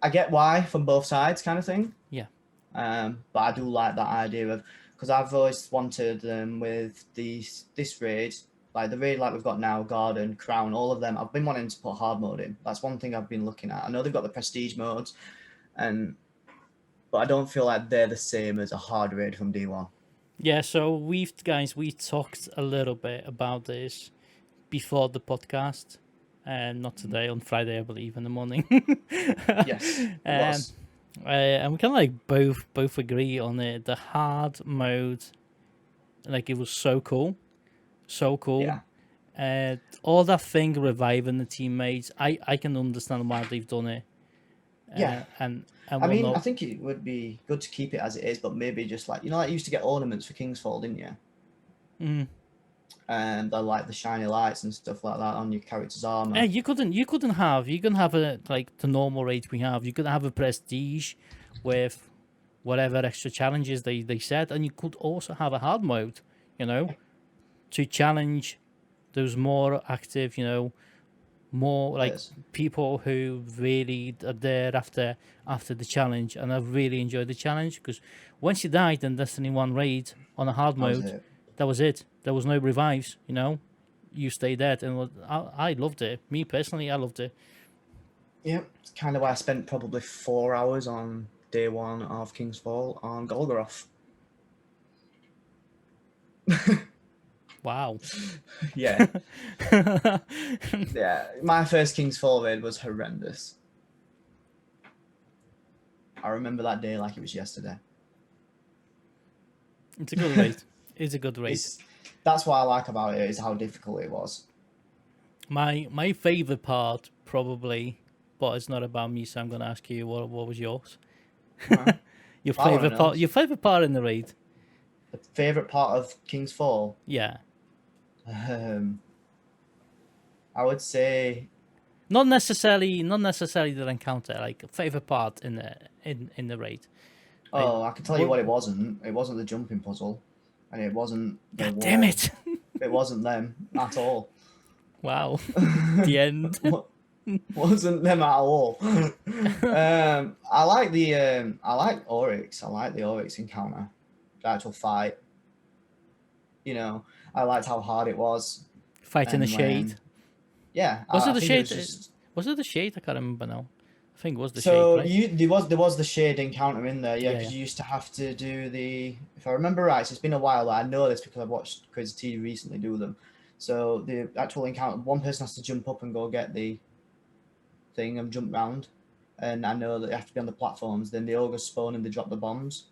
I get why from both sides, kind of thing. Yeah. But I do like that idea of, because I've always wanted with this raid. Like the raid like we've got now, Garden, Crown, all of them, I've been wanting to put hard mode in. That's one thing I've been looking at. I know they've got the prestige modes, but I don't feel like they're the same as a hard raid from D1. Yeah, so we talked a little bit about this before the podcast. Not today, on Friday, I believe, in the morning. Yes, it was. And we kind of both agree on it. The hard mode, like, it was so cool. So cool. Yeah. All that thing reviving the teammates, I can understand why they've done it. And I mean, I think it would be good to keep it as it is, but maybe just like, you know, like you used to get ornaments for King's Fall, didn't you? Mm. And they're like the shiny lights and stuff like that on your character's armor. You couldn't have a, like, the normal rate we have. You could have a prestige with whatever extra challenges they said, and you could also have a hard mode, you know, to challenge those more active, you know, more like people who really are there after the challenge, and I've really enjoyed the challenge, because once you died in Destiny 1 raid on a hard mode, that was it. There was no revives, you know. You stayed dead, and I loved it. Me personally, I loved it. Yeah, it's kind of why I spent probably 4 hours on day 1 of King's Fall on Golgoroth. Wow. Yeah. Yeah, my first King's Fall raid was horrendous. I remember that day like it was yesterday. It's a good raid. It's a good raid. That's what I like about it, is how difficult it was. My favorite part probably, but it's not about me, so I'm gonna ask you what was yours? Right. Your I want to favorite know. part. Your favorite part in the raid. The favorite part of King's Fall. Yeah. Um, I would say. Not necessarily the encounter. Like favorite part in the raid. Like, Oh, I can tell you what it wasn't. It wasn't the jumping puzzle, and it wasn't the God damn walls. it! It wasn't them at all. Wow. The end. Wasn't them at all. I like I like Oryx. I like the Oryx encounter, the actual fight. You know, I liked how hard it was, Fight in the and shade. when yeah, Was it I the think it shade? was just Was it the shade? I can't remember now. I think it was the shade, so right? there was the shade encounter in there, yeah, Yeah, because yeah. you used to have to do the, if I remember right, so it's been a while. I know this because I've watched Crazy T recently do them. So the actual encounter, one person has to jump up and go get the thing and jump round. And I know that they have to be on the platforms. Then the ogres spawn and they drop the bombs.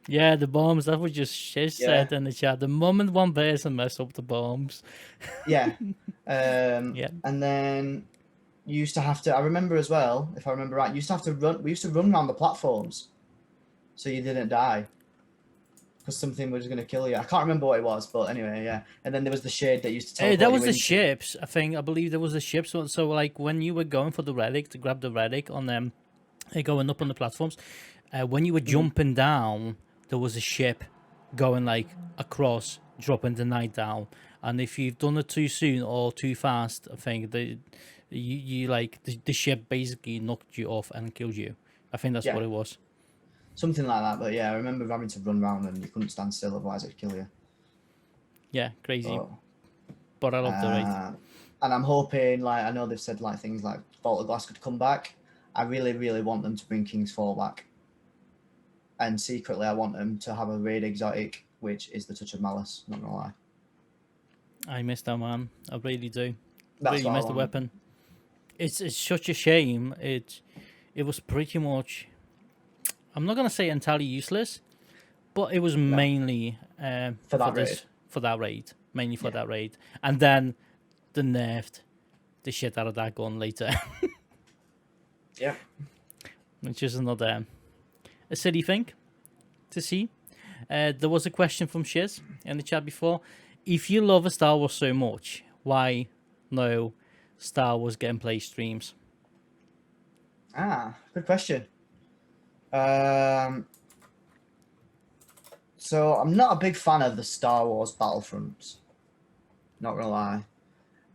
Yeah, the bombs. That was just shit Yeah, said in the chat. The moment one person messed up the bombs. yeah. Yeah. And then you used to have to. I remember as well, if I remember right, you used to have to run. We used to run around the platforms, so you didn't die, because something was going to kill you. I can't remember what it was, but anyway, yeah. And then there was the shade that used to Hey, teleport that you was the into. ships. I believe there was the ships. So like when you were going for the relic to grab the relic on them, going up on the platforms, when you were jumping down, there was a ship going like across, dropping the knight down. And if you've done it too soon or too fast, I think you like the ship basically knocked you off and killed you. I think that's Yeah, what it was. something like that. But yeah, I remember having to run around and you couldn't stand still, otherwise it'd kill you. Yeah, crazy. But But I love the raid. and I'm hoping, like, I know they've said like things like Vault of Glass could come back. I really, really want them to bring King's Fall back. And secretly, I want them to have a raid exotic, which is the Touch of Malice. Not gonna lie, I miss that, man. I really do. that's Really what I miss the want. weapon. It's such a shame. It was pretty much. I'm not gonna say entirely useless, but it was No, mainly for that raid. for that raid, mainly for Yeah. that raid, and then the nerfed the shit out of that gun later, Yeah. which is another a silly thing to see. There was a question from Shiz in the chat before. If you love a Star Wars so much, why no Star Wars gameplay streams? Good question. So I'm not a big fan of the Star Wars Battlefronts. Not gonna lie.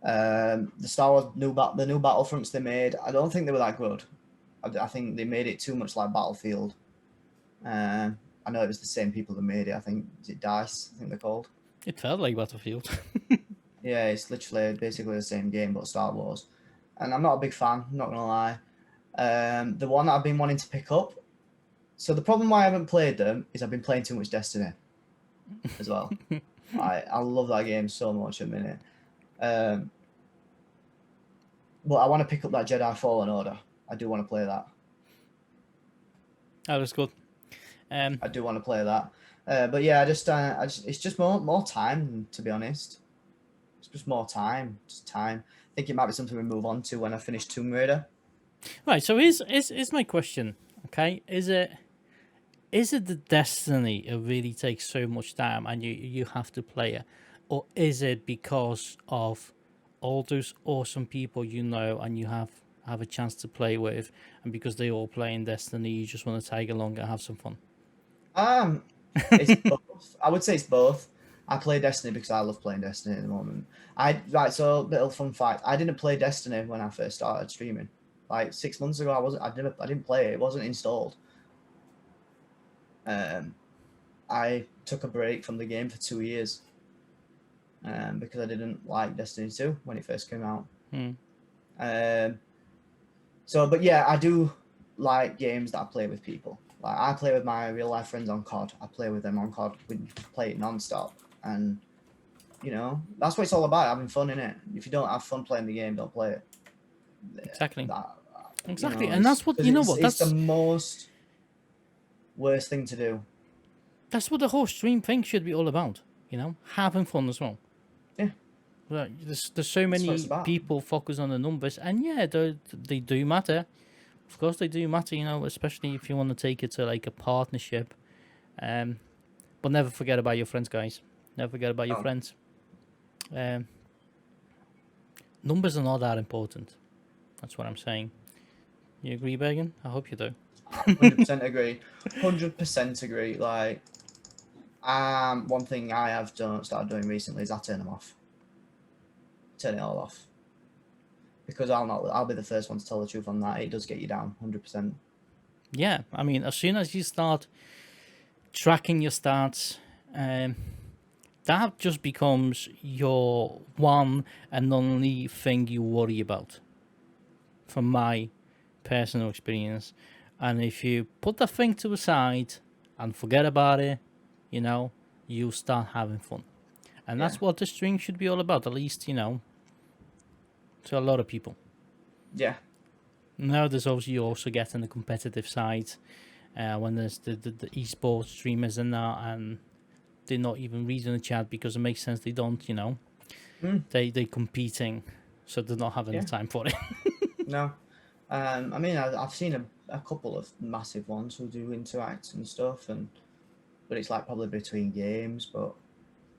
The Star Wars the new Battlefronts they made, I don't think they were that good. I think they made it too much like Battlefield. I know it was the same people that made it. I think is it DICE? I think they're called. It felt like Battlefield. Yeah, it's literally basically the same game but Star Wars, and I'm not a big fan. Not gonna lie. The one that I've been wanting to pick up. So the problem why I haven't played them is I've been playing too much Destiny, as well. I love that game so much at the minute. But I want to pick up that Jedi Fallen Order. I do want to play that. That was good. I do want to play that. But yeah, I just it's just more time, to be honest. It's just more time, just time. I think it might be something we move on to when I finish Tomb Raider. Right. So here's my question. Okay, is it the Destiny it really takes so much time and you have to play it, or is it because of all those awesome people you know and you have a chance to play with, and because they all play in Destiny, you just want to tag along and have some fun? It's both. I would say it's both. I play Destiny because I love playing Destiny at the moment. So little fun fact. I didn't play Destiny when I first started streaming. Like 6 months ago, I didn't play it. It wasn't installed. I took a break from the game for 2 years. Because I didn't like Destiny 2 when it first came out. But yeah, I do like games that I play with people. Like I play with my real life friends on COD. I play with them on COD. We play it non-stop, and that's what it's all about, having fun in it. If you don't have fun playing the game, don't play it. Exactly. That, Exactly, and that's what it's the most worst thing to do. That's what the whole stream thing should be all about. Having fun as well. Yeah. Well, there's so That's what many it's about. people focus on the numbers, and yeah, they do matter. Of course, they do matter. You know, especially if you want to take it to like a partnership. But never forget about your friends, guys. Never forget about your Oh, friends. Um, numbers are not that important. That's what I'm saying. You agree, Bergen? I hope you do. 100% agree. 100% agree. Like, one thing I have started doing recently is I turn them off. Turn it all off. Because I'll be the first one to tell the truth on that. It does get you down, 100%. Yeah, I mean, as soon as you start tracking your stats, that just becomes your one and only thing you worry about. From my personal experience, and if you put that thing to the side and forget about it, you know, you start having fun, and Yeah. that's what the stream should be all about. At least, you know, to a lot of people. Yeah. Now there's also you also get in the competitive side when there's the esports streamers and that, and they're not even reading the chat because it makes sense they don't, you know, they competing, so they're not having the time for it. No. I mean, I've seen a couple of massive ones who do interact and stuff, but it's like probably between games. But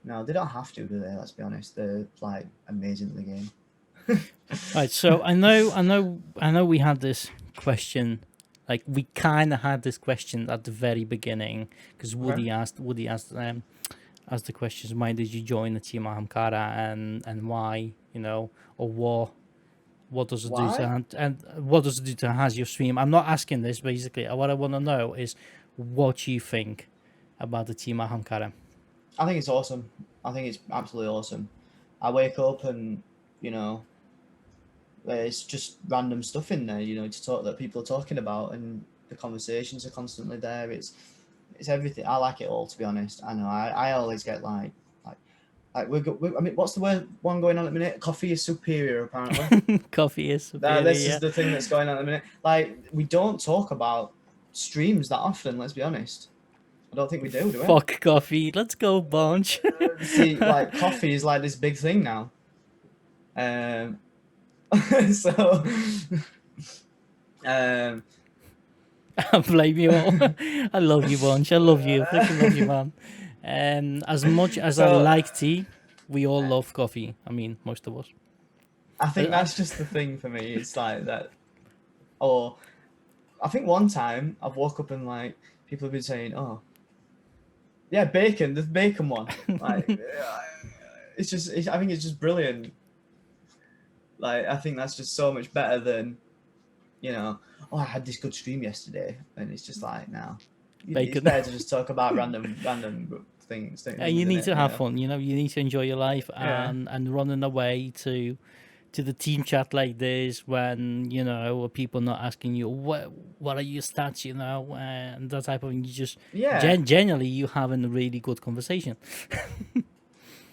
no, they don't have to, do they? Let's be honest. They're like amazing at the game. Right, so I know we had this question, like we kind of had this question at the very beginning because Woody asked the questions, why did you join the Team Ahamkara, and why, you know, or what does it do Why? to, and what does it do to has your stream? I'm not asking this basically. What I want to know is what you think about the Team Ahamkara. I think it's awesome. I think it's absolutely awesome. I wake up and, you know, it's just random stuff in there, you know, to talk that people are talking about, and the conversations are constantly there. It's everything. I like it all, to be honest. I know. I always get like I mean, what's the word one going on at the minute? Coffee is superior, apparently. Coffee is superior. This is the thing that's going on at the minute. Like, we don't talk about streams that often. Let's be honest. I don't think we do we? Fuck coffee. Let's go, bunch. See, like, coffee is like this big thing now. So, I blame you all. I love you, bunch. I love you. Freaking love you, man. As much as I like tea, we all love coffee. I mean, most of us. I think that's just the thing for me. It's like that. Or, I think one time I've woke up and like people have been saying, "Oh, yeah, bacon. The bacon one." Like, it's just. I think it's just brilliant. Like, I think that's just so much better than, you know, oh, I had this good stream yesterday, and it's just like, now, it's better to just talk about random things. You need to have fun. You know, you need to enjoy your life, Yeah. and running away to the team chat like this when, you know, people not asking you what are your stats, you know, and that type of thing. You just generally you having a really good conversation.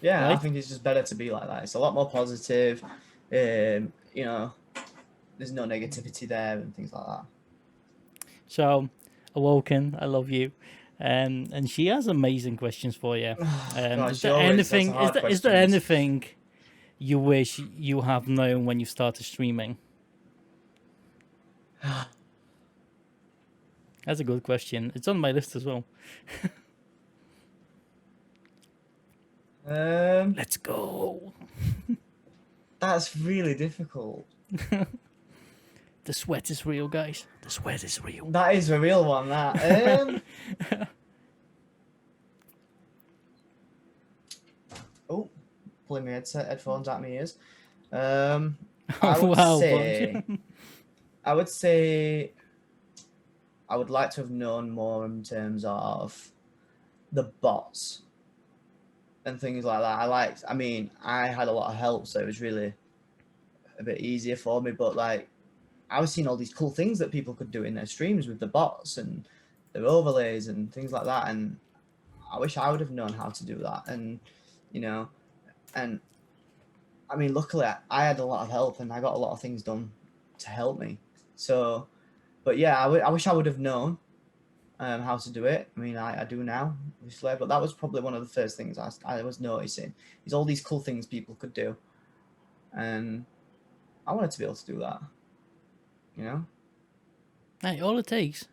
Yeah, right? I think it's just better to be like that. It's a lot more positive. You know, there's no negativity there and things like that. So, Awoken, I love you. And she has amazing questions for you. God, Is there anything? Is there anything you wish you have known when you started streaming? That's a good question. It's on my list as well. Let's go. That's really difficult. The sweat is real, guys. The sweat is real. That is a real one, that. Oh, pulling my headphones out my ears. I would say I would like to have known more in terms of the bots and things like that. I mean, I had a lot of help, so it was really a bit easier for me, but like, I was seeing all these cool things that people could do in their streams with the bots and their overlays and things like that, and I wish I would have known how to do that. And, you know, and I mean, luckily I had a lot of help and I got a lot of things done to help me. So, but yeah, I wish I would have known how to do it. I mean, I do now, obviously, but that was probably one of the first things I was noticing, is all these cool things people could do. and I wanted to be able to do that. You know? Hey, all it takes,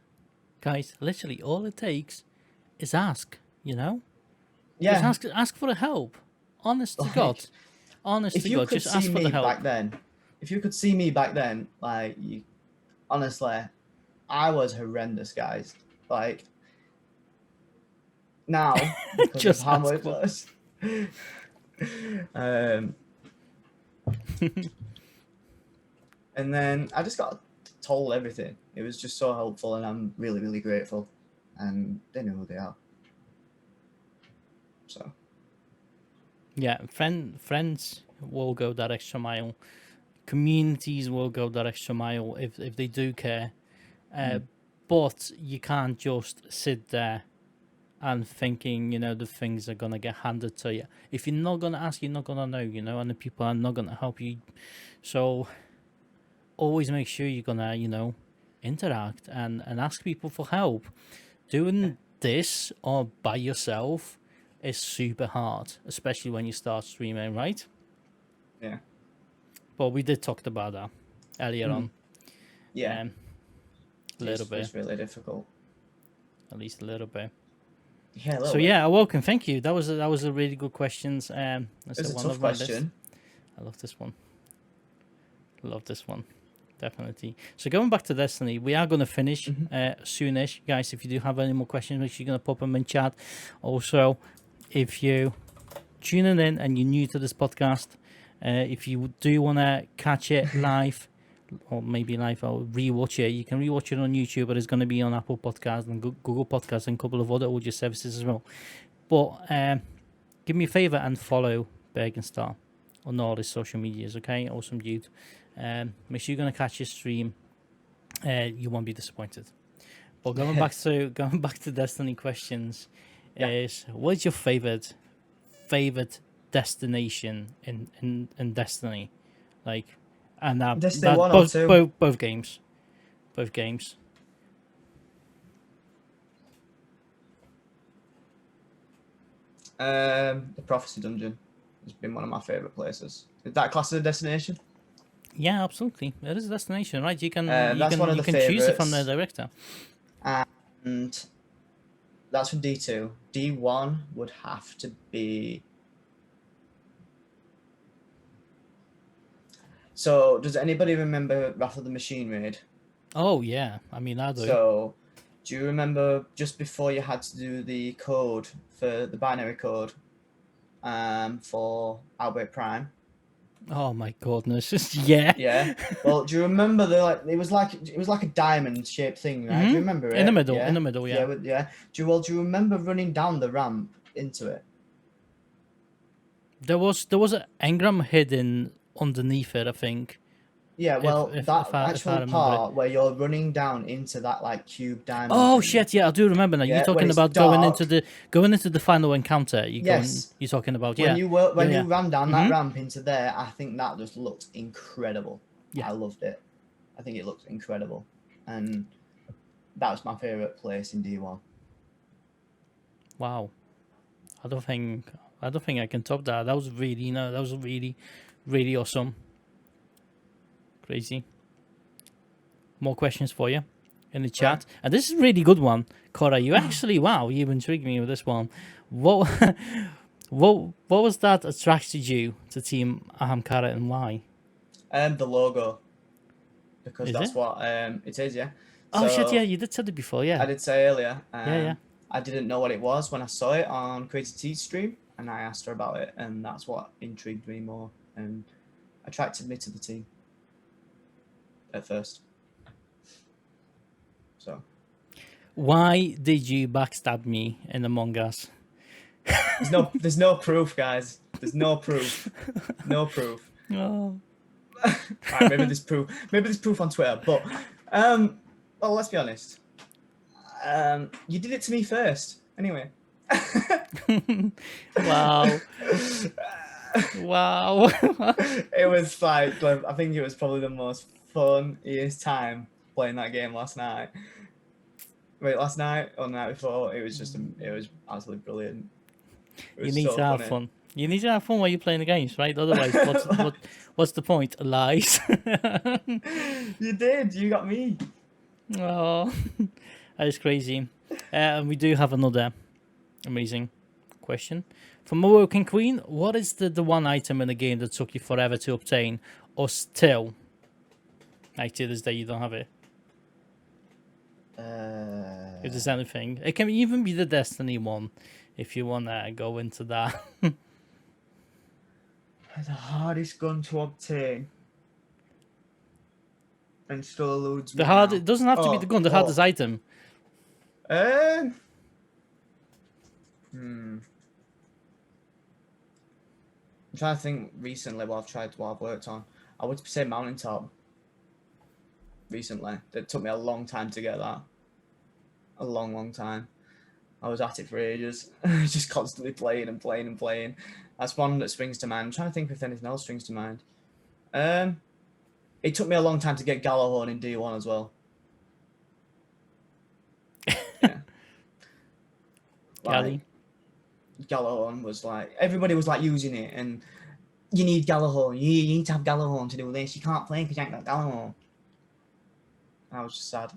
guys, literally all it takes is ask, you know? Yeah. Just ask for the help. Honest to God. Honest If to you God, could just ask see for the me help. back then, if you could see me back then, like, honestly, I was horrendous, guys. Like, now, because of Just how ask much for- and then I just got told everything. It was just so helpful, and I'm really, really grateful. And they know who they are. So. Yeah, friends will go that extra mile. Communities will go that extra mile if they do care. But you can't just sit there and thinking, you know, the things are gonna get handed to you. If you're not gonna ask, you're not gonna know, you know, and the people are not gonna help you. So always make sure you're gonna, you know, interact and ask people for help. Doing this or by yourself is super hard, especially when you start streaming, right? Yeah. But we did talk about that earlier on. Yeah. A little bit. It's really difficult. At least a little bit. Yeah. So yeah, welcome. Thank you. That was a really good questions. It's a tough question. I love this one. Love this one. Definitely. So going back to Destiny, we are going to finish soonish. Guys, if you do have any more questions, make sure you're going to pop them in chat. Also, if you tuning in and you're new to this podcast, if you do want to catch it live, or maybe live or rewatch it, you can rewatch it on YouTube, but it's going to be on Apple Podcasts and Google Podcasts and a couple of other audio services as well. But give me a favor and follow BurginStarr on all his social medias, okay? Awesome dude. Make sure you're going to catch his stream. You won't be disappointed. But going back to Destiny questions, is what's your favorite destination in Destiny? Like, and Destiny 1 or 2? Both games. Both games. The Prophecy Dungeon has been one of my favorite places. Is that class as a destination? Yeah, absolutely. It is a destination, right? You can choose it from the director. And that's from D2. D1 would have to be. So, does anybody remember Wrath of the Machine raid? Oh yeah, I mean I do. So, do you remember just before you had to do the code for the binary code, for Outbreak Prime? Oh my goodness! Yeah. Yeah. Well, do you remember it was like a diamond shaped thing, right? Do you remember it? In the middle, yeah. Yeah. Do you remember running down the ramp into it? There was an engram hidden underneath it, I think. Yeah, well, that actual part where you're running down into that like cube diamond. Oh shit! Yeah, I do remember now. You're talking about going into the final encounter. You're talking about when you ran down that ramp into there. I think that just looked incredible. Yeah, I loved it. I think it looked incredible, and that was my favorite place in D1. Wow, I don't think I can top that. That was really, really awesome. Crazy. More questions for you in the chat, and this is a really good one, Cora. You actually, you intrigued me with this one. What was that attracted you to Team Ahamkara and why? The logo, because that's what it is. Yeah. Oh shit! Yeah, you did say it before. Yeah, I did say earlier. Yeah. I didn't know what it was when I saw it on Crazy T's stream, and I asked her about it, and that's what intrigued me more and attracted me to the team at first. So, why did you backstab me in Among Us? There's no proof, guys. There's no proof. No proof. Oh. Right, maybe there's proof. Maybe there's proof on Twitter, but well, let's be honest. You did it to me first, anyway. Wow. Wow. It was like, I think it was probably the most funniest time playing that game last night. Wait, last night or the night before? It was absolutely brilliant. You need to have fun. You need to have fun while you're playing the games, right? Otherwise, what's the point? Lies. You did. You got me. Oh, that is crazy. And we do have another amazing question from Awoken Queen. What is the one item in the game that took you forever to obtain, or still, like to this day, you don't have it? If there's anything, it can even be the Destiny one, if you want to go into that. The hardest gun to obtain. And still eludes me. It doesn't have to be the gun, the hardest item. I'm trying to think recently what I've worked on. I would say mountaintop. Recently, it took me a long time to get that. A long time. I was at it for ages, just constantly playing and playing and playing. That's one that springs to mind. I'm trying to think if anything else springs to mind. It took me a long time to get Gallahorn in D1 as well. Yeah. Like, Gallahorn was like, everybody was like using it, and you need Gallahorn. You need to have Gallahorn to do this. You can't play because you ain't got Gallahorn. I was just sad.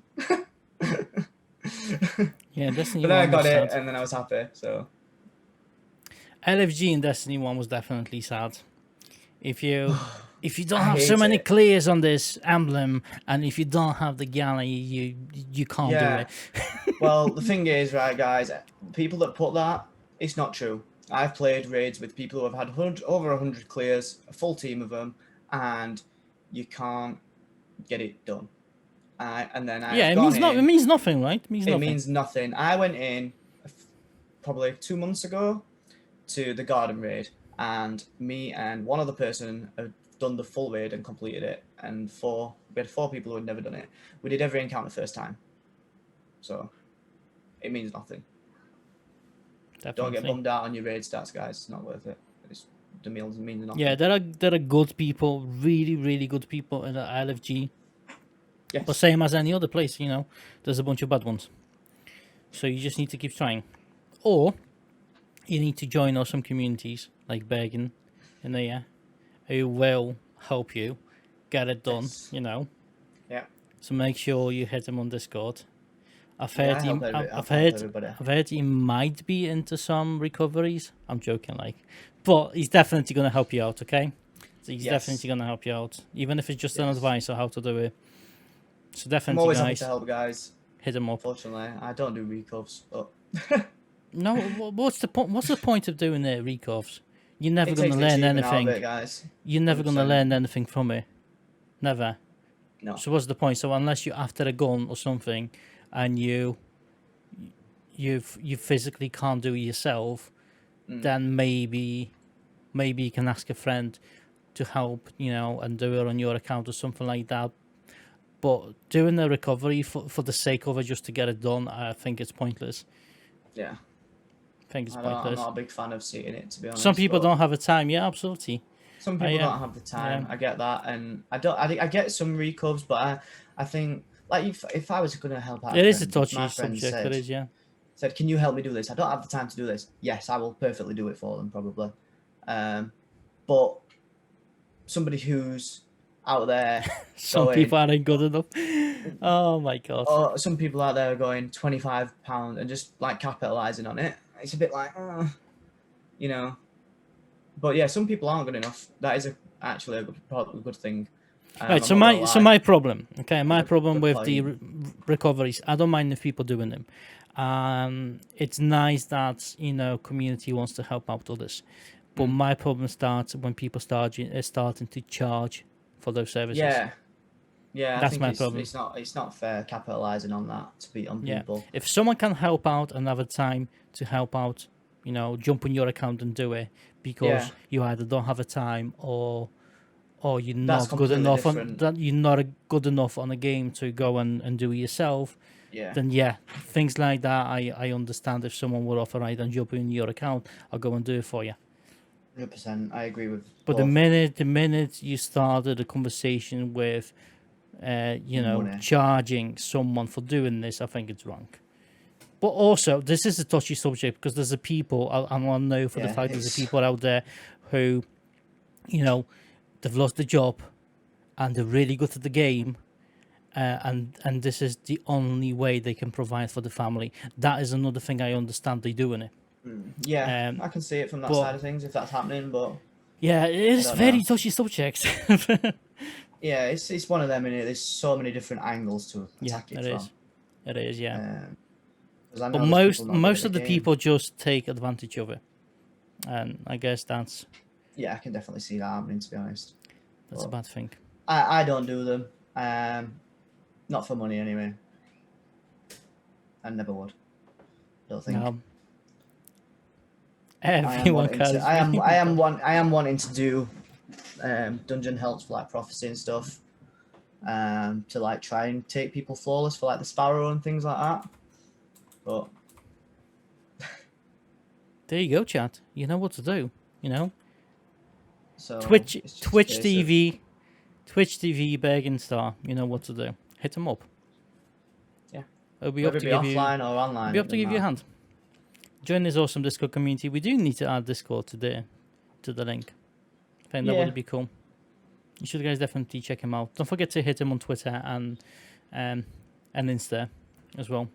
Yeah, Destiny. But then I got it, and then I was happy. So LFG in Destiny 1 was definitely sad. If you don't have so many clears on this emblem, and if you don't have the galley, you can't do it. Well, the thing is, right, guys, people that put that, it's not true. I've played raids with people who have had over 100 clears, a full team of them, and you can't get it done. And then it means nothing, right? It means nothing. I went in probably 2 months ago to the garden raid, and me and one other person have done the full raid and completed it, and we had 4 people who had never done it. We did every encounter first time, so it means nothing. Definitely. Don't get bummed out on your raid stats, guys. It's not worth it. The meals means nothing. Yeah, there are good people, really good people in the LFG. Yes. But same as any other place, there's a bunch of bad ones. So you just need to keep trying. Or you need to join awesome communities like Bergen in there, who will help you get it done, Yeah. So make sure you hit him on Discord. I've heard he might be into some recoveries. I'm joking, but he's definitely going to help you out, okay? So he's definitely going to help you out, even if it's just an advice on how to do it. So definitely, I'm always happy to help, guys. Hit him up. Unfortunately, I don't do recovs, but no. What's the point? What's the point of doing the recovs? You're never going to learn anything, guys. You're never going to learn anything from it. Never. No. So what's the point? So unless you're after a gun or something, and you physically can't do it yourself, then maybe you can ask a friend to help, and do it on your account or something like that. But doing the recovery for the sake of it, just to get it done, I think it's pointless. Yeah. I think it's pointless. I'm not a big fan of seeing it, to be honest. Some people don't have the time. Yeah, absolutely. Some people don't have the time. I get that, and I get some recovs, but I think, like, if I was going to help out, it is a touchy subject. It is, yeah. Said, can you help me do this? I don't have the time to do this. Yes, I will perfectly do it for them, probably. But somebody who's out there, some people aren't good enough. Oh my god! Or some people out there are going £25 and just like capitalizing on it. It's a bit like, But yeah, some people aren't good enough. That is actually a good thing. Right. So my problem. Okay, my problem with the recoveries. I don't mind if people doing them. It's nice that community wants to help out others, but my problem starts when people starting to charge for those services. Yeah, that's my problem. It's not fair capitalizing on that to beat on people. If someone can help out another time to help out, jump on your account and do it because you either don't have a time or you're not good enough you're not good enough on a game to go and do it yourself. Then things like that I understand. If someone would offer right and jump in your account, I'll go and do it for you. 100%, I agree with. But the minute you started a conversation with, money. charging someone for doing this, I think it's wrong. But also, this is a touchy subject because there's a people, I want to know for the fact there's a people out there who, you know, they've lost the job and they're really good at the game. And this is the only way they can provide for the family. That is another thing I understand they doing it. Yeah, I can see it from that side of things if that's happening, but yeah, it is very touchy subject. Yeah, it's one of them, and there's so many different angles to attack it from. It is, yeah. But most of the people just take advantage of it, and I guess that's. Yeah, I can definitely see that happening. To be honest, that's a bad thing. I don't do them, not for money anyway. I never would. Don't think. No. Everyone can. I am wanting to do dungeon helps for like prophecy and stuff. To like try and take people flawless for like the Sparrow and things like that. But there you go, chat. You know what to do. You know. So Twitch TV BurginStarr. You know what to do. Hit them up. Yeah. It'll be up to give offline or online. It'll be up to give you a hand. Join this awesome Discord community. We do need to add Discord to the link. I think that would be cool. You should guys definitely check him out. Don't forget to hit him on Twitter and Insta as well.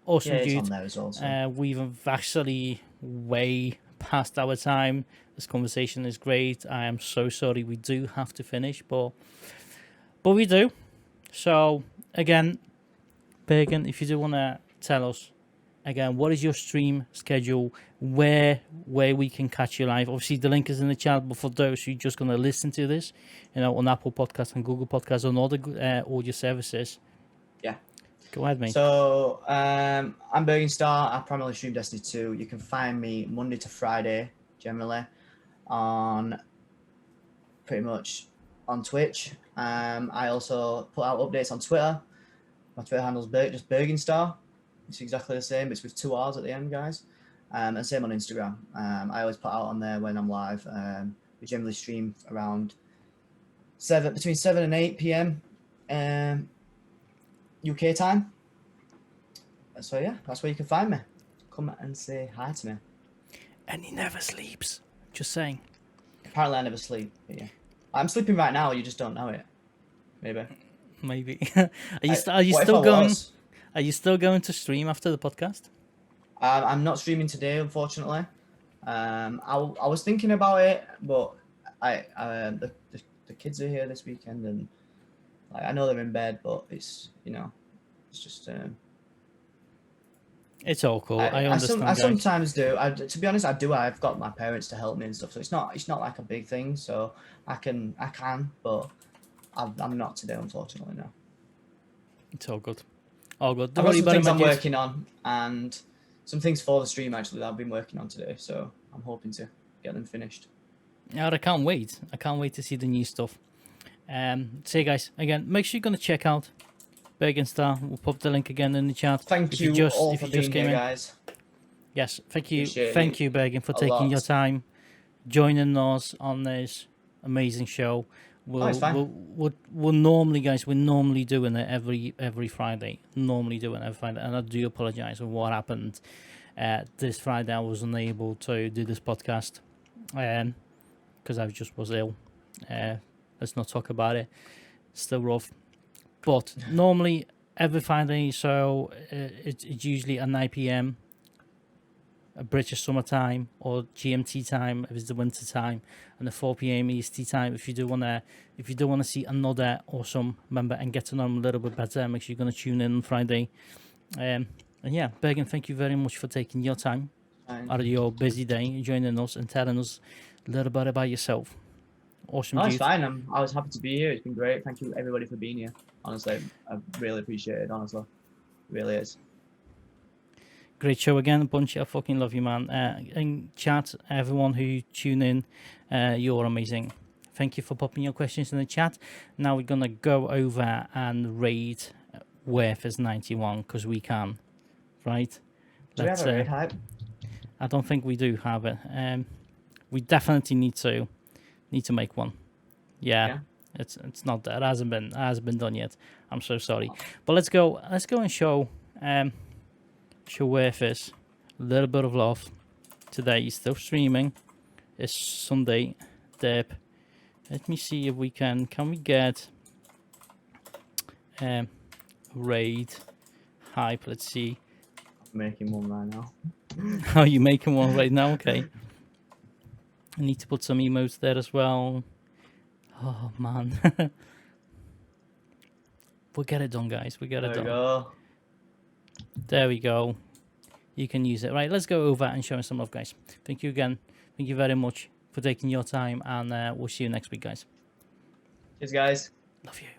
Awesome dude. It's on there as well, so. We've actually way past our time. This conversation is great. I am so sorry we do have to finish, but we do. So again, Bergen, if you do want to tell us again, what is your stream schedule? Where we can catch you live? Obviously, the link is in the chat. But for those who are just going to listen to this, you know, on Apple Podcasts and Google Podcasts and all the audio services. Yeah. Go ahead, mate. So I'm BurginStarr. I primarily stream Destiny 2. You can find me Monday to Friday, generally, on pretty much on Twitch. I also put out updates on Twitter. My Twitter handle is just BurginStarr. It's exactly the same. It's with 2 R's at the end, guys. And same on Instagram. I always put out on there when I'm live. We generally stream around between 7 and 8 p.m. UK time. So yeah, that's where you can find me. Come and say hi to me. And he never sleeps. Just saying. Apparently I never sleep. But yeah, I'm sleeping right now. You just don't know it. Maybe. Are you still going? Are you still going to stream after the podcast? I'm not streaming today, unfortunately. I was thinking about it, but the kids are here this weekend, and like, I know they're in bed, but it's it's just. It's all cool. I understand. I sometimes do. To be honest, I do. I've got my parents to help me and stuff, so it's not like a big thing. So I can, but I'm not today, unfortunately. No. It's all good. All good. I've got some things I'm working on, and some things for the stream actually that I've been working on today. So I'm hoping to get them finished. Yeah, I can't wait. I can't wait to see the new stuff. So guys, again, make sure you're gonna check out BurginStarr. We'll pop the link again in the chat. Thank you all for being here, guys. Yes, thank you. Thank you, Bergen, for taking your time, joining us on this amazing show. We're normally, guys, we're normally doing it every Friday. Normally doing it every Friday, and I do apologize for what happened. This Friday I was unable to do this podcast because I just was ill. Let's not talk about it. Still rough, but normally every Friday. So it's usually at 9 p.m. British summertime or GMT time if it's the winter time, and the 4 p.m. EST time. If you do wanna see another awesome member and get to know them a little bit better, make sure you're gonna tune in on Friday. And yeah, Bergen, thank you very much for taking your time out of your busy day, joining us and telling us a little bit about yourself. Awesome. It's fine. I was happy to be here. It's been great. Thank you everybody for being here. Honestly, I really appreciate it. Honestly, it really is. Great show again, Bunchy. I fucking love you, man. And chat, everyone who tune in, you're amazing. Thank you for popping your questions in the chat. Now we're gonna go over and raid Worth as 91 because we can, right? Do we have a raid hype? I don't think we do have it. We definitely need to make one. Yeah. It's not that. It hasn't been done yet. I'm so sorry. But let's go and show show Warface a little bit of love today. He's still streaming. It's Sunday. Deb. Let me see if we can we get raid hype? Let's see. I'm making one right now. How you making one right now? Okay. I need to put some emotes there as well. Oh man. We'll get it done, guys. We get it done. Go. There we go. You can use it. Right, let's go over and show some love, guys. Thank you again. Thank you very much for taking your time, and we'll see you next week, guys. Cheers, guys. Love you.